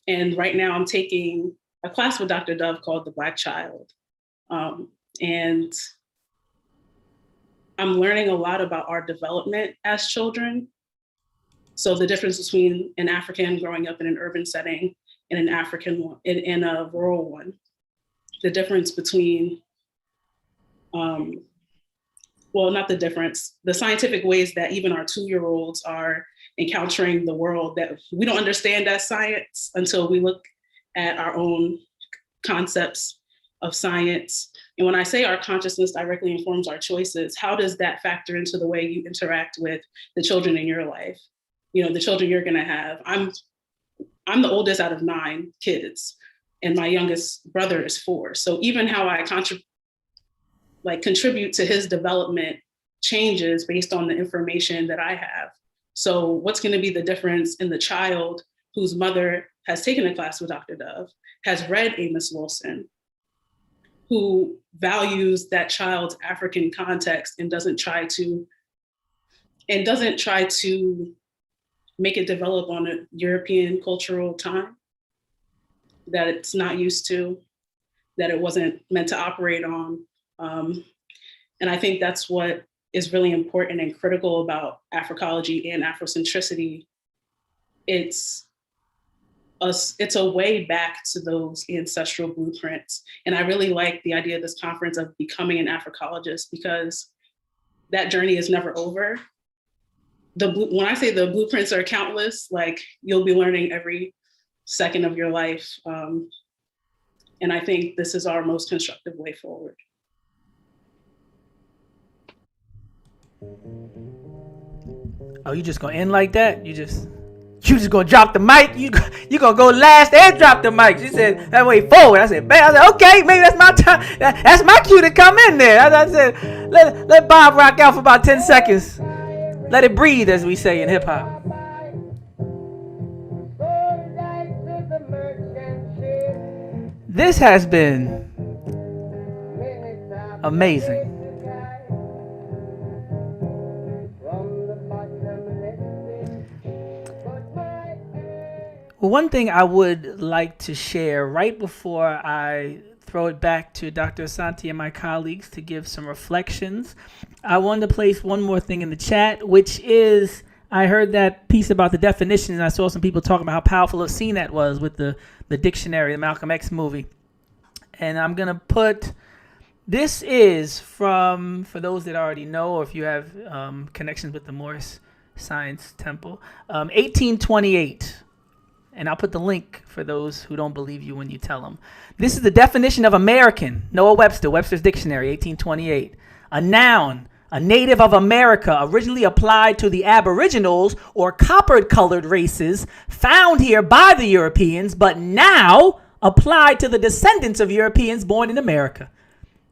And right now I'm taking a class with Dr. Dove called The Black Child. And I'm learning a lot about our development as children. So the difference between an African growing up in an urban setting and an African one in a rural one. The difference between, well, not the difference, the scientific ways that even our 2-year-olds are encountering the world that we don't understand as science until we look at our own concepts of science. And when I say our consciousness directly informs our choices, how does that factor into the way you interact with the children in your life? You know, the children you're gonna have. I'm the oldest out of 9 kids, and my youngest brother is 4. So even how I contribute to his development changes based on the information that I have. So what's gonna be the difference in the child whose mother has taken a class with Dr. Dove, has read Amos Wilson, who values that child's African context and doesn't try to make it develop on a European cultural time that it's not used to, that it wasn't meant to operate on. And I think that's what is really important and critical about Africology and Afrocentricity. It's a way back to those ancestral blueprints. And I really like the idea of this conference of becoming an Africologist, because that journey is never over. When I say the blueprints are countless, like you'll be learning every second of your life. And I think this is our most constructive way forward. Oh, you just gonna end like that? You just gonna drop the mic? You gonna go last and drop the mic? She said that way forward. I said, man, I said, okay, maybe that's my time. That's my cue to come in there. I said, let Bob rock out for about 10 seconds. Let it breathe, as we say in hip hop. This has been amazing. Well, one thing I would like to share right before I throw it back to Dr. Asante and my colleagues to give some reflections, I wanted to place one more thing in the chat, which is, I heard that piece about the definitions, and I saw some people talking about how powerful a scene that was with the dictionary, the Malcolm X movie. And I'm going to put, this is from, for those that already know, or if you have connections with the Morris Science Temple, 1828. And I'll put the link for those who don't believe you when you tell them. This is the definition of American, Noah Webster, Webster's Dictionary, 1828. A noun, a native of America, originally applied to the aboriginals or copper-colored races found here by the Europeans, but now applied to the descendants of Europeans born in America.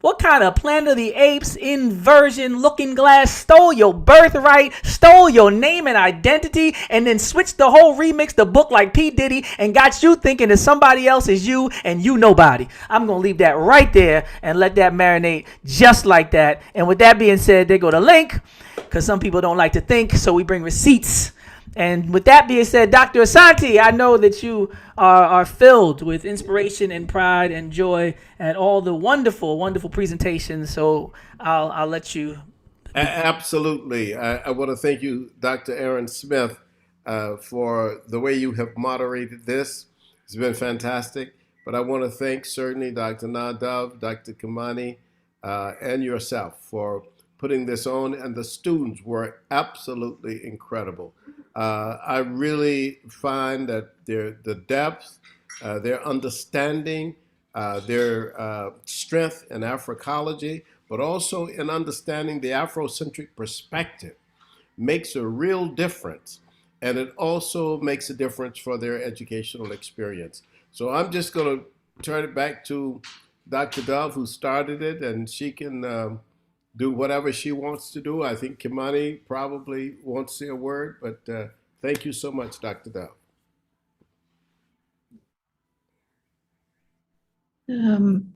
What kind of Planet of the Apes inversion looking glass stole your birthright, stole your name and identity, and then switched the whole remix, the book like P. Diddy, and got you thinking that somebody else is you and you nobody? I'm going to leave that right there and let that marinate just like that. And with that being said, there go the link, because some people don't like to think, so we bring receipts. And with that being said, Dr. Asante, I know that you are filled with inspiration and pride and joy and all the wonderful, wonderful presentations. So I'll let you. Absolutely. I want to thank you, Dr. Aaron Smith, for the way you have moderated this. It's been fantastic. But I want to thank certainly Dr. Nadav, Dr. Kamani, and yourself for putting this on. And the students were absolutely incredible. I really find that the depth, their understanding, their strength in Africology, but also in understanding the Afrocentric perspective makes a real difference. And it also makes a difference for their educational experience. So I'm just going to turn it back to Dr. Dove, who started it, and she can do whatever she wants to do. I think Kimani probably won't say a word, but thank you so much, Dr. Dove.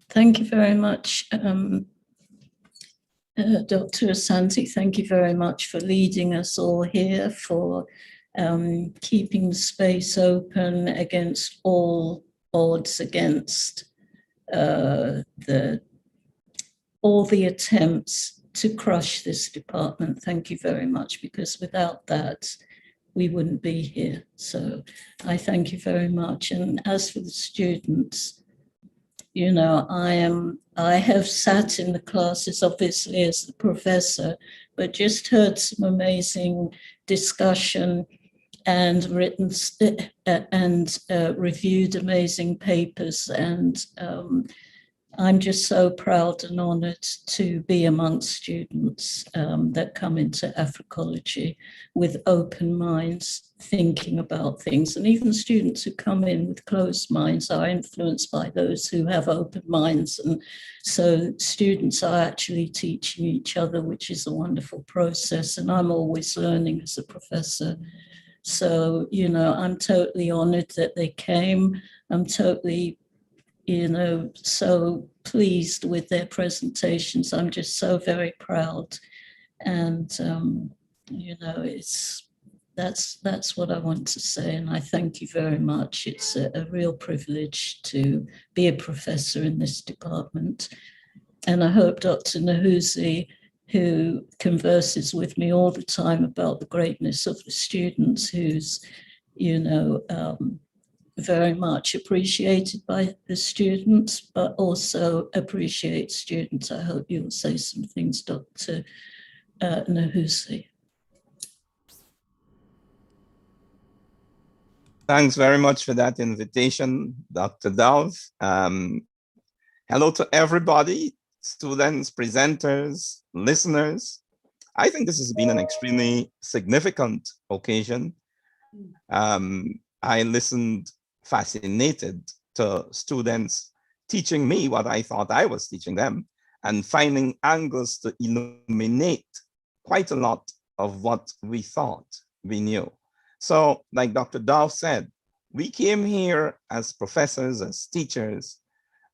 Thank you very much, Dr. Asante. Thank you very much for leading us all here, for keeping the space open against all odds, against all the attempts to crush this department. Thank you very much, because without that, we wouldn't be here. So I thank you very much. And as for the students, you know, I have sat in the classes, obviously, as the professor, but just heard some amazing discussion and written and reviewed amazing papers. And I'm just so proud and honored to be amongst students that come into Africology with open minds, thinking about things. And even students who come in with closed minds are influenced by those who have open minds. And so students are actually teaching each other, which is a wonderful process. And I'm always learning as a professor. So, you know, I'm totally honored that they came. I'm totally, you know, so pleased with their presentations. I'm just so very proud. And, you know, that's what I want to say. And I thank you very much. It's a real privilege to be a professor in this department. And I hope Dr. Nahuzi, who converses with me all the time about the greatness of the students, who's, you know, very much appreciated by the students, but also appreciates students. I hope you'll say some things, Dr. Nahusi. Thanks very much for that invitation, Dr. Dove. Hello to everybody, students, presenters, listeners. I think this has been an extremely significant occasion. I listened fascinated to students teaching me what I thought I was teaching them and finding angles to illuminate quite a lot of what we thought we knew. So like Dr. Dove said, we came here as professors, as teachers,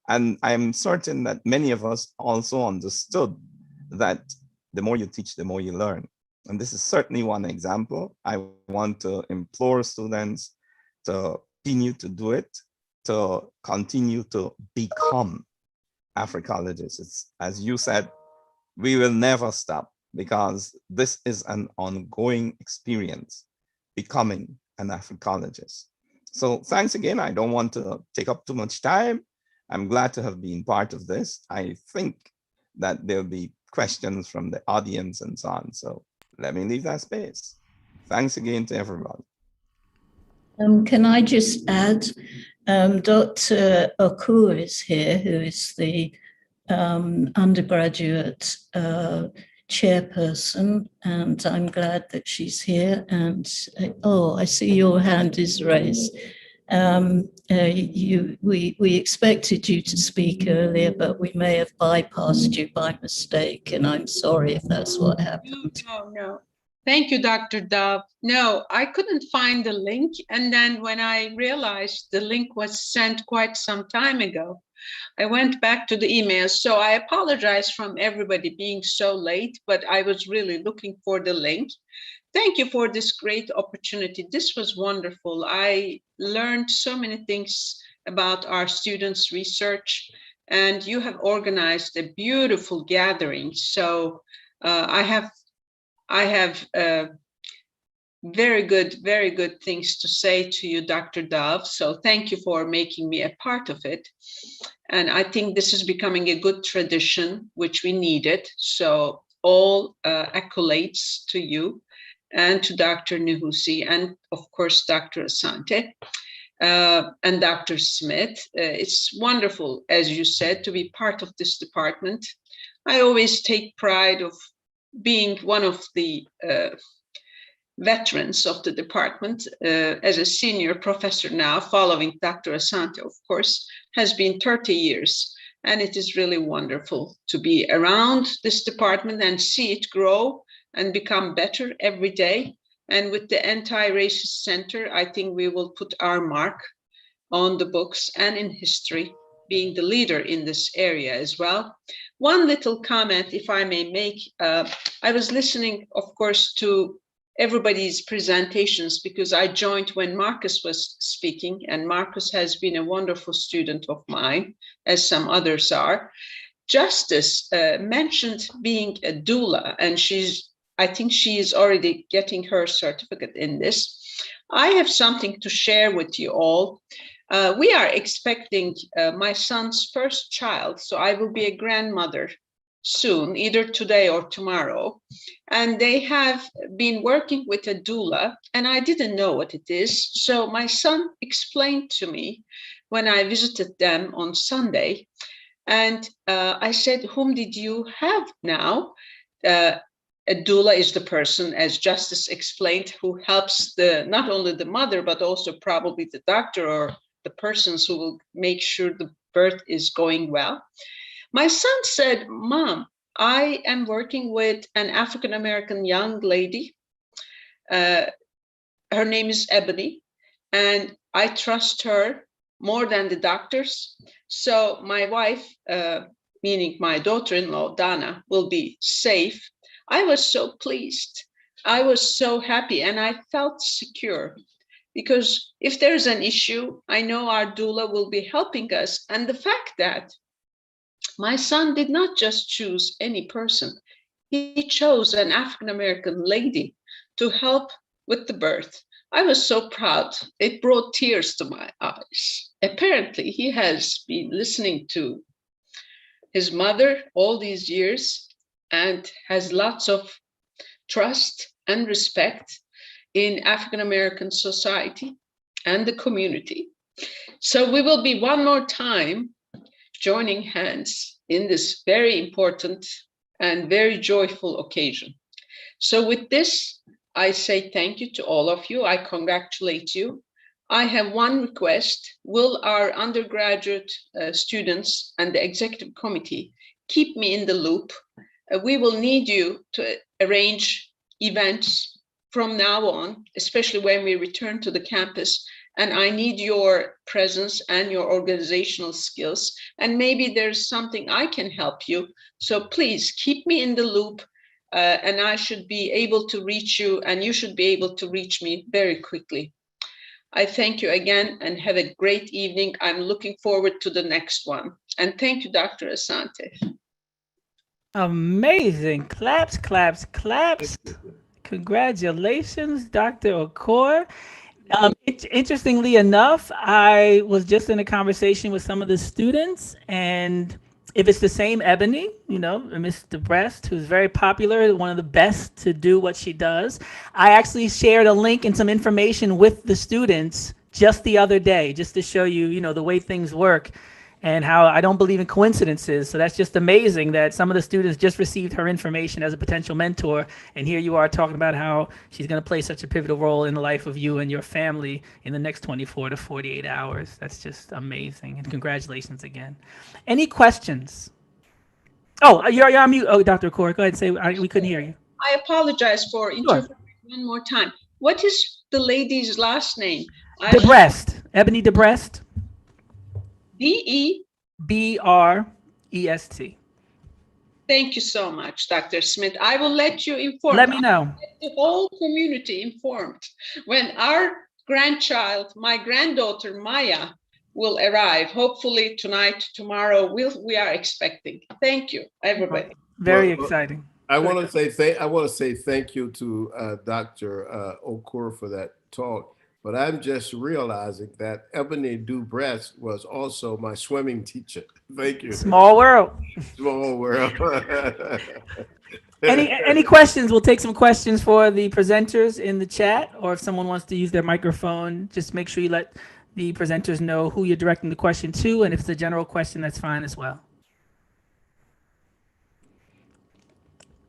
and I'm certain that many of us also understood that the more you teach, the more you learn. And this is certainly one example. I want to implore students to continue to do it, to continue to become Africologists. It's, as you said, we will never stop because this is an ongoing experience, becoming an Africologist. So thanks again. I don't want to take up too much time. I'm glad to have been part of this. I think that there'll be questions from the audience and so on. So let me leave that space. Thanks again to everybody. Can I just add, Dr. Oku is here, who is the undergraduate chairperson, and I'm glad that she's here. And oh, I see your hand is raised. We expected you to speak earlier, but we may have bypassed you by mistake, and I'm sorry if that's what happened. No. Thank you, Dr. Dove. No, I couldn't find the link, and then when I realized the link was sent quite some time ago, I went back to the email. So I apologize from everybody being so late, but I was really looking for the link. thank you for this great opportunity. This was wonderful. I learned so many things about our students' research, and you have organized a beautiful gathering. So I have very good things to say to you, Dr. Dove. So thank you for making me a part of it. And I think this is becoming a good tradition, which we needed. So all accolades to you and to Dr. Nehusi, and of course, Dr. Asante and Dr. Smith. It's wonderful, as you said, to be part of this department. I always take pride of being one of the veterans of the department. As a senior professor now, following Dr. Asante, of course, has been 30 years. And it is really wonderful to be around this department and see it grow and become better every day. And with the Anti-Racist Center, I think we will put our mark on the books and in history, being the leader in this area as well. One little comment, if I may make, I was listening, of course, to everybody's presentations because I joined when Marcus was speaking, and Marcus has been a wonderful student of mine, as some others are. Justice mentioned being a doula, and I think she is already getting her certificate in this. I have something to share with you all. We are expecting my son's first child, so I will be a grandmother soon, either today or tomorrow. And they have been working with a doula, and I didn't know what it is. So my son explained to me when I visited them on Sunday. And I said, whom did you have now? A doula is the person, as Justice explained, who helps not only the mother, but also probably the doctor or the persons who will make sure the birth is going well. My son said, Mom, I am working with an African-American young lady. Her name is Ebony, and I trust her more than the doctors. So my wife, meaning my daughter-in-law, Donna, will be safe. I was so pleased. I was so happy, and I felt secure. Because if there's an issue, I know our doula will be helping us. And the fact that my son did not just choose any person, he chose an African-American lady to help with the birth. I was so proud. It brought tears to my eyes. Apparently, he has been listening to his mother all these years and has lots of trust and respect in African-American society and the community. So we will be one more time joining hands in this very important and very joyful occasion. So with this, I say thank you to all of you. I congratulate you. I have one request. Will our undergraduate students and the executive committee keep me in the loop? We will need you to arrange events from now on, especially when we return to the campus. And I need your presence and your organizational skills. And maybe there's something I can help you. So please keep me in the loop, and I should be able to reach you, and you should be able to reach me very quickly. I thank you again and have a great evening. I'm looking forward to the next one. And thank you, Dr. Asante. Amazing. Claps, claps, claps. Congratulations, Dr. Okor. Interestingly enough, I was just in a conversation with some of the students, and if it's the same Ebony, Miss DeBrest, who's very popular, one of the best to do what she does, I actually shared a link and some information with the students just the other day, just to show you, the way things work and how I don't believe in coincidences. So that's just amazing that some of the students just received her information as a potential mentor. And here you are talking about how she's going to play such a pivotal role in the life of you and your family in the next 24 to 48 hours. That's just amazing. And congratulations again. Any questions? Oh, you're on mute. Oh, Dr. Okor, go ahead and say, we couldn't hear you. I apologize for interrupting one more time. What is the lady's last name? DeBrest, Ebony DeBrest. D-E? B-R-E-S-T. Thank you so much, Dr. Smith. I will let you inform. Let me know. The whole community informed when our grandchild, my granddaughter Maya, will arrive. Hopefully tonight, tomorrow. We are expecting. Thank you, everybody. Very exciting. I want to say thank you to Dr. Okur for that talk. But I'm just realizing that Ebony Dubrest was also my swimming teacher. Thank you. Small world. Small world. Any questions? We'll take some questions for the presenters in the chat, or if someone wants to use their microphone, just make sure you let the presenters know who you're directing the question to, and if it's a general question, that's fine as well.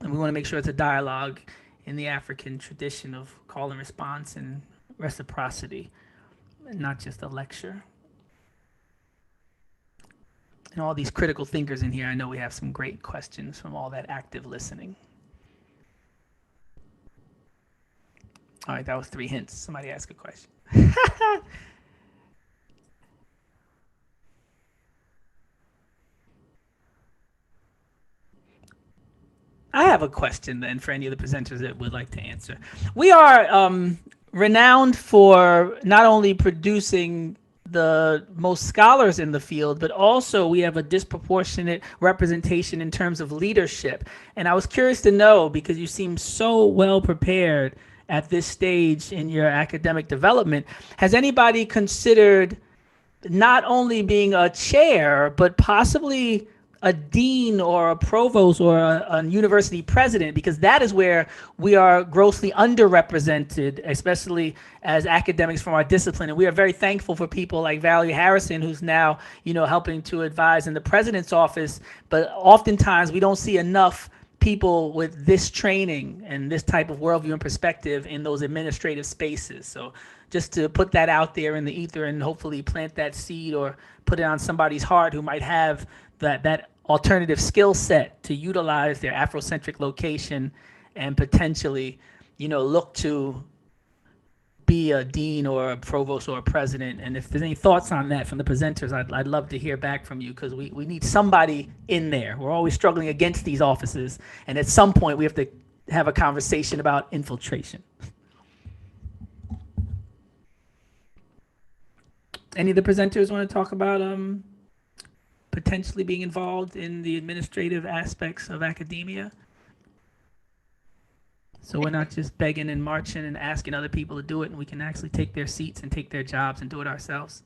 And we want to make sure it's a dialogue in the African tradition of call and response and reciprocity, and not just a lecture. And all these critical thinkers in here, I know we have some great questions from all that active listening. All right, that was 3 hints. Somebody ask a question. I have a question then for any of the presenters that would like to answer. We are renowned for not only producing the most scholars in the field, but also we have a disproportionate representation in terms of leadership. And I was curious to know, because you seem so well prepared at this stage in your academic development, has anybody considered not only being a chair, but possibly a dean or a provost or a university president, because that is where we are grossly underrepresented, especially as academics from our discipline. And we are very thankful for people like Valerie Harrison, who's now, helping to advise in the president's office. But oftentimes we don't see enough people with this training and this type of worldview and perspective in those administrative spaces. So just to put that out there in the ether and hopefully plant that seed or put it on somebody's heart who might have that alternative skill set to utilize their Afrocentric location and potentially, look to be a dean or a provost or a president. And if there's any thoughts on that from the presenters, I'd love to hear back from you, because we need somebody in there. We're always struggling against these offices. And at some point we have to have a conversation about infiltration. Any of the presenters want to talk about potentially being involved in the administrative aspects of academia? So we're not just begging and marching and asking other people to do it, and we can actually take their seats and take their jobs and do it ourselves.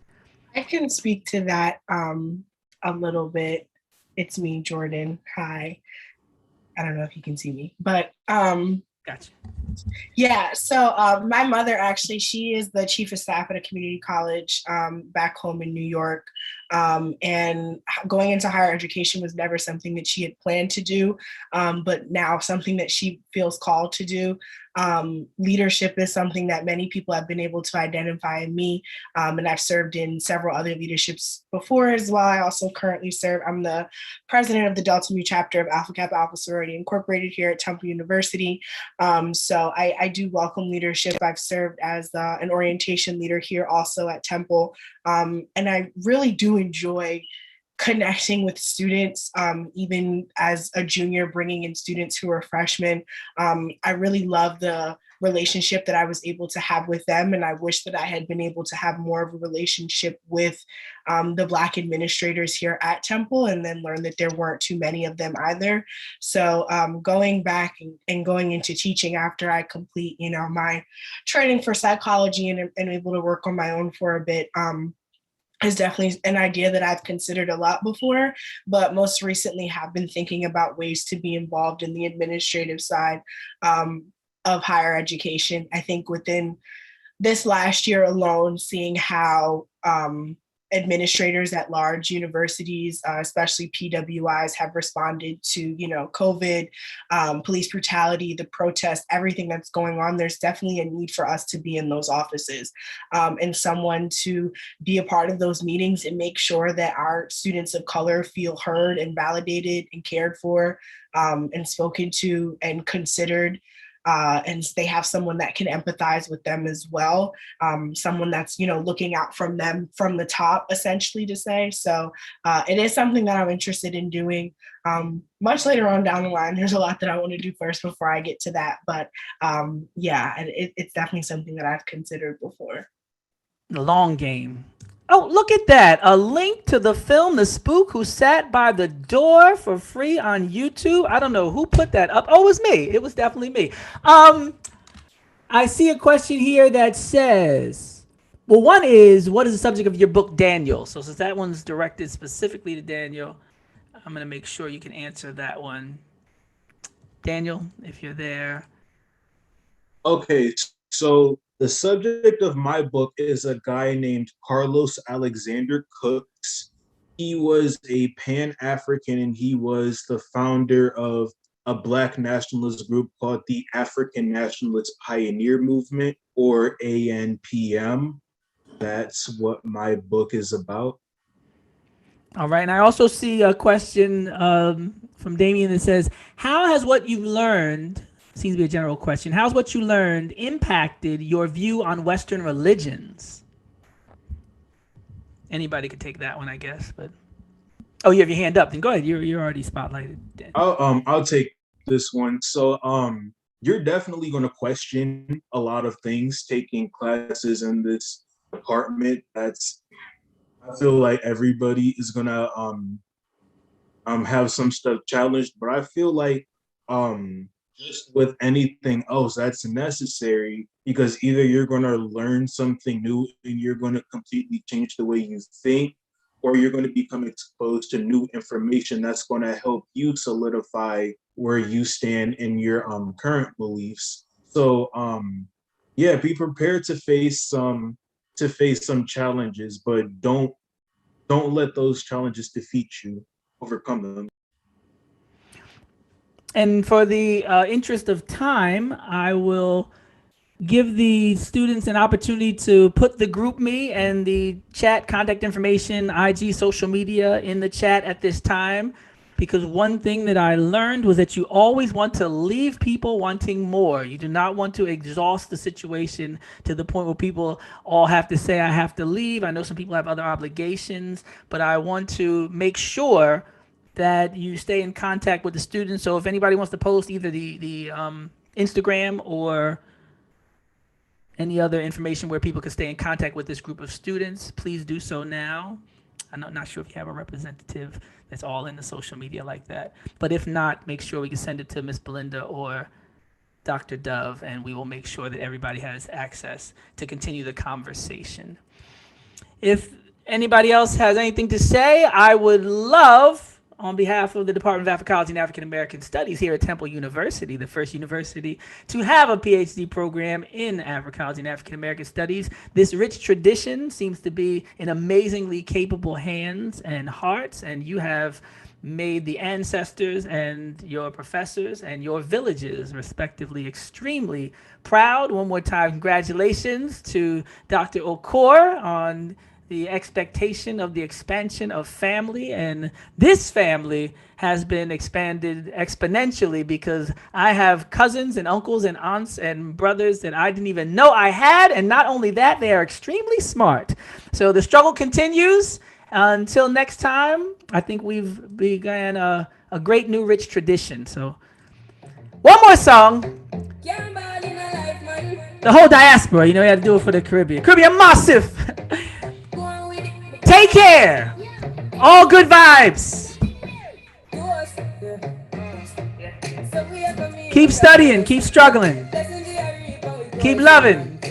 I can speak to that a little bit. It's me, Jordan. Hi. I don't know if you can see me, but gotcha. Yeah, so my mother, actually, she is the chief of staff at a community college back home in New York. And going into higher education was never something that she had planned to do, but now something that she feels called to do. Leadership is something that many people have been able to identify in me, and I've served in several other leaderships before as well. I also currently serve, I'm the president of the Delta Mu chapter of Alpha Kappa Alpha Sorority Incorporated here at Temple University. So I do welcome leadership. I've served as an orientation leader here also at Temple, and I really do enjoy connecting with students, even as a junior, bringing in students who are freshmen. I really love the relationship that I was able to have with them, and I wish that I had been able to have more of a relationship with the Black administrators here at Temple, and then learn that there weren't too many of them either. So going back and going into teaching after I complete, my training for psychology and able to work on my own for a bit, is definitely an idea that I've considered a lot before, but most recently have been thinking about ways to be involved in the administrative side of higher education. I think within this last year alone, seeing how administrators at large universities, especially PWIs, have responded to, COVID, police brutality, the protests, everything that's going on, there's definitely a need for us to be in those offices and someone to be a part of those meetings and make sure that our students of color feel heard and validated and cared for and spoken to and considered. and they have someone that can empathize with them as well. Someone that's, looking out from them from the top, essentially, to say. So it is something that I'm interested in doing. Much later on down the line, there's a lot that I want to do first before I get to that. But it's definitely something that I've considered before. The long game. Oh, look at that. A link to the film The Spook Who Sat by the Door for free on YouTube. I don't know who put that up. Oh, it was me. It was definitely me. I see a question here that says, well, one is, what is the subject of your book, Daniel? So since that one's directed specifically to Daniel, I'm going to make sure you can answer that one. Daniel, if you're there. Okay, so the subject of my book is a guy named Carlos Alexander Cooks. He was a Pan-African and he was the founder of a Black nationalist group called the African Nationalist Pioneer Movement, or ANPM. That's what my book is about. All right, and I also see a question from Damien that says, how has what you've learned, seems to be a general question, how's what you learned impacted your view on Western religions? Anybody could take that one, I guess, but oh, you have your hand up, then go ahead. You're already spotlighted. I'll take this one. So you're definitely going to question a lot of things taking classes in this department. I feel like everybody is gonna have some stuff challenged, but I feel like just with anything else that's necessary, because either you're gonna learn something new and you're gonna completely change the way you think, or you're gonna become exposed to new information that's gonna help you solidify where you stand in your current beliefs. So be prepared to face some challenges, but don't let those challenges defeat you. Overcome them. And for the interest of time, I will give the students an opportunity to put the group me and the chat contact information, IG, social media in the chat at this time. Because one thing that I learned was that you always want to leave people wanting more. You do not want to exhaust the situation to the point where people all have to say, I have to leave. I know some people have other obligations, but I want to make sure that you stay in contact with the students. So if anybody wants to post either the Instagram or any other information where people can stay in contact with this group of students, please do so now. I'm not sure if you have a representative that's all in the social media like that. But if not, make sure we can send it to Miss Belinda or Dr. Dove, and we will make sure that everybody has access to continue the conversation. If anybody else has anything to say, I would love, on behalf of the Department of Africology and African American Studies here at Temple University, the first university to have a PhD program in Africology and African American Studies. This rich tradition seems to be in amazingly capable hands and hearts, and you have made the ancestors and your professors and your villages, respectively, extremely proud. One more time, congratulations to Dr. Okor on the expectation of the expansion of family, and this family has been expanded exponentially because I have cousins and uncles and aunts and brothers that I didn't even know I had, and not only that, they are extremely smart. So the struggle continues. Until next time, I think we've begun a great new rich tradition. So one more song. The whole diaspora, you had to do it for the Caribbean. Caribbean massive. Take care. All good vibes. Keep studying. Keep struggling. Keep loving.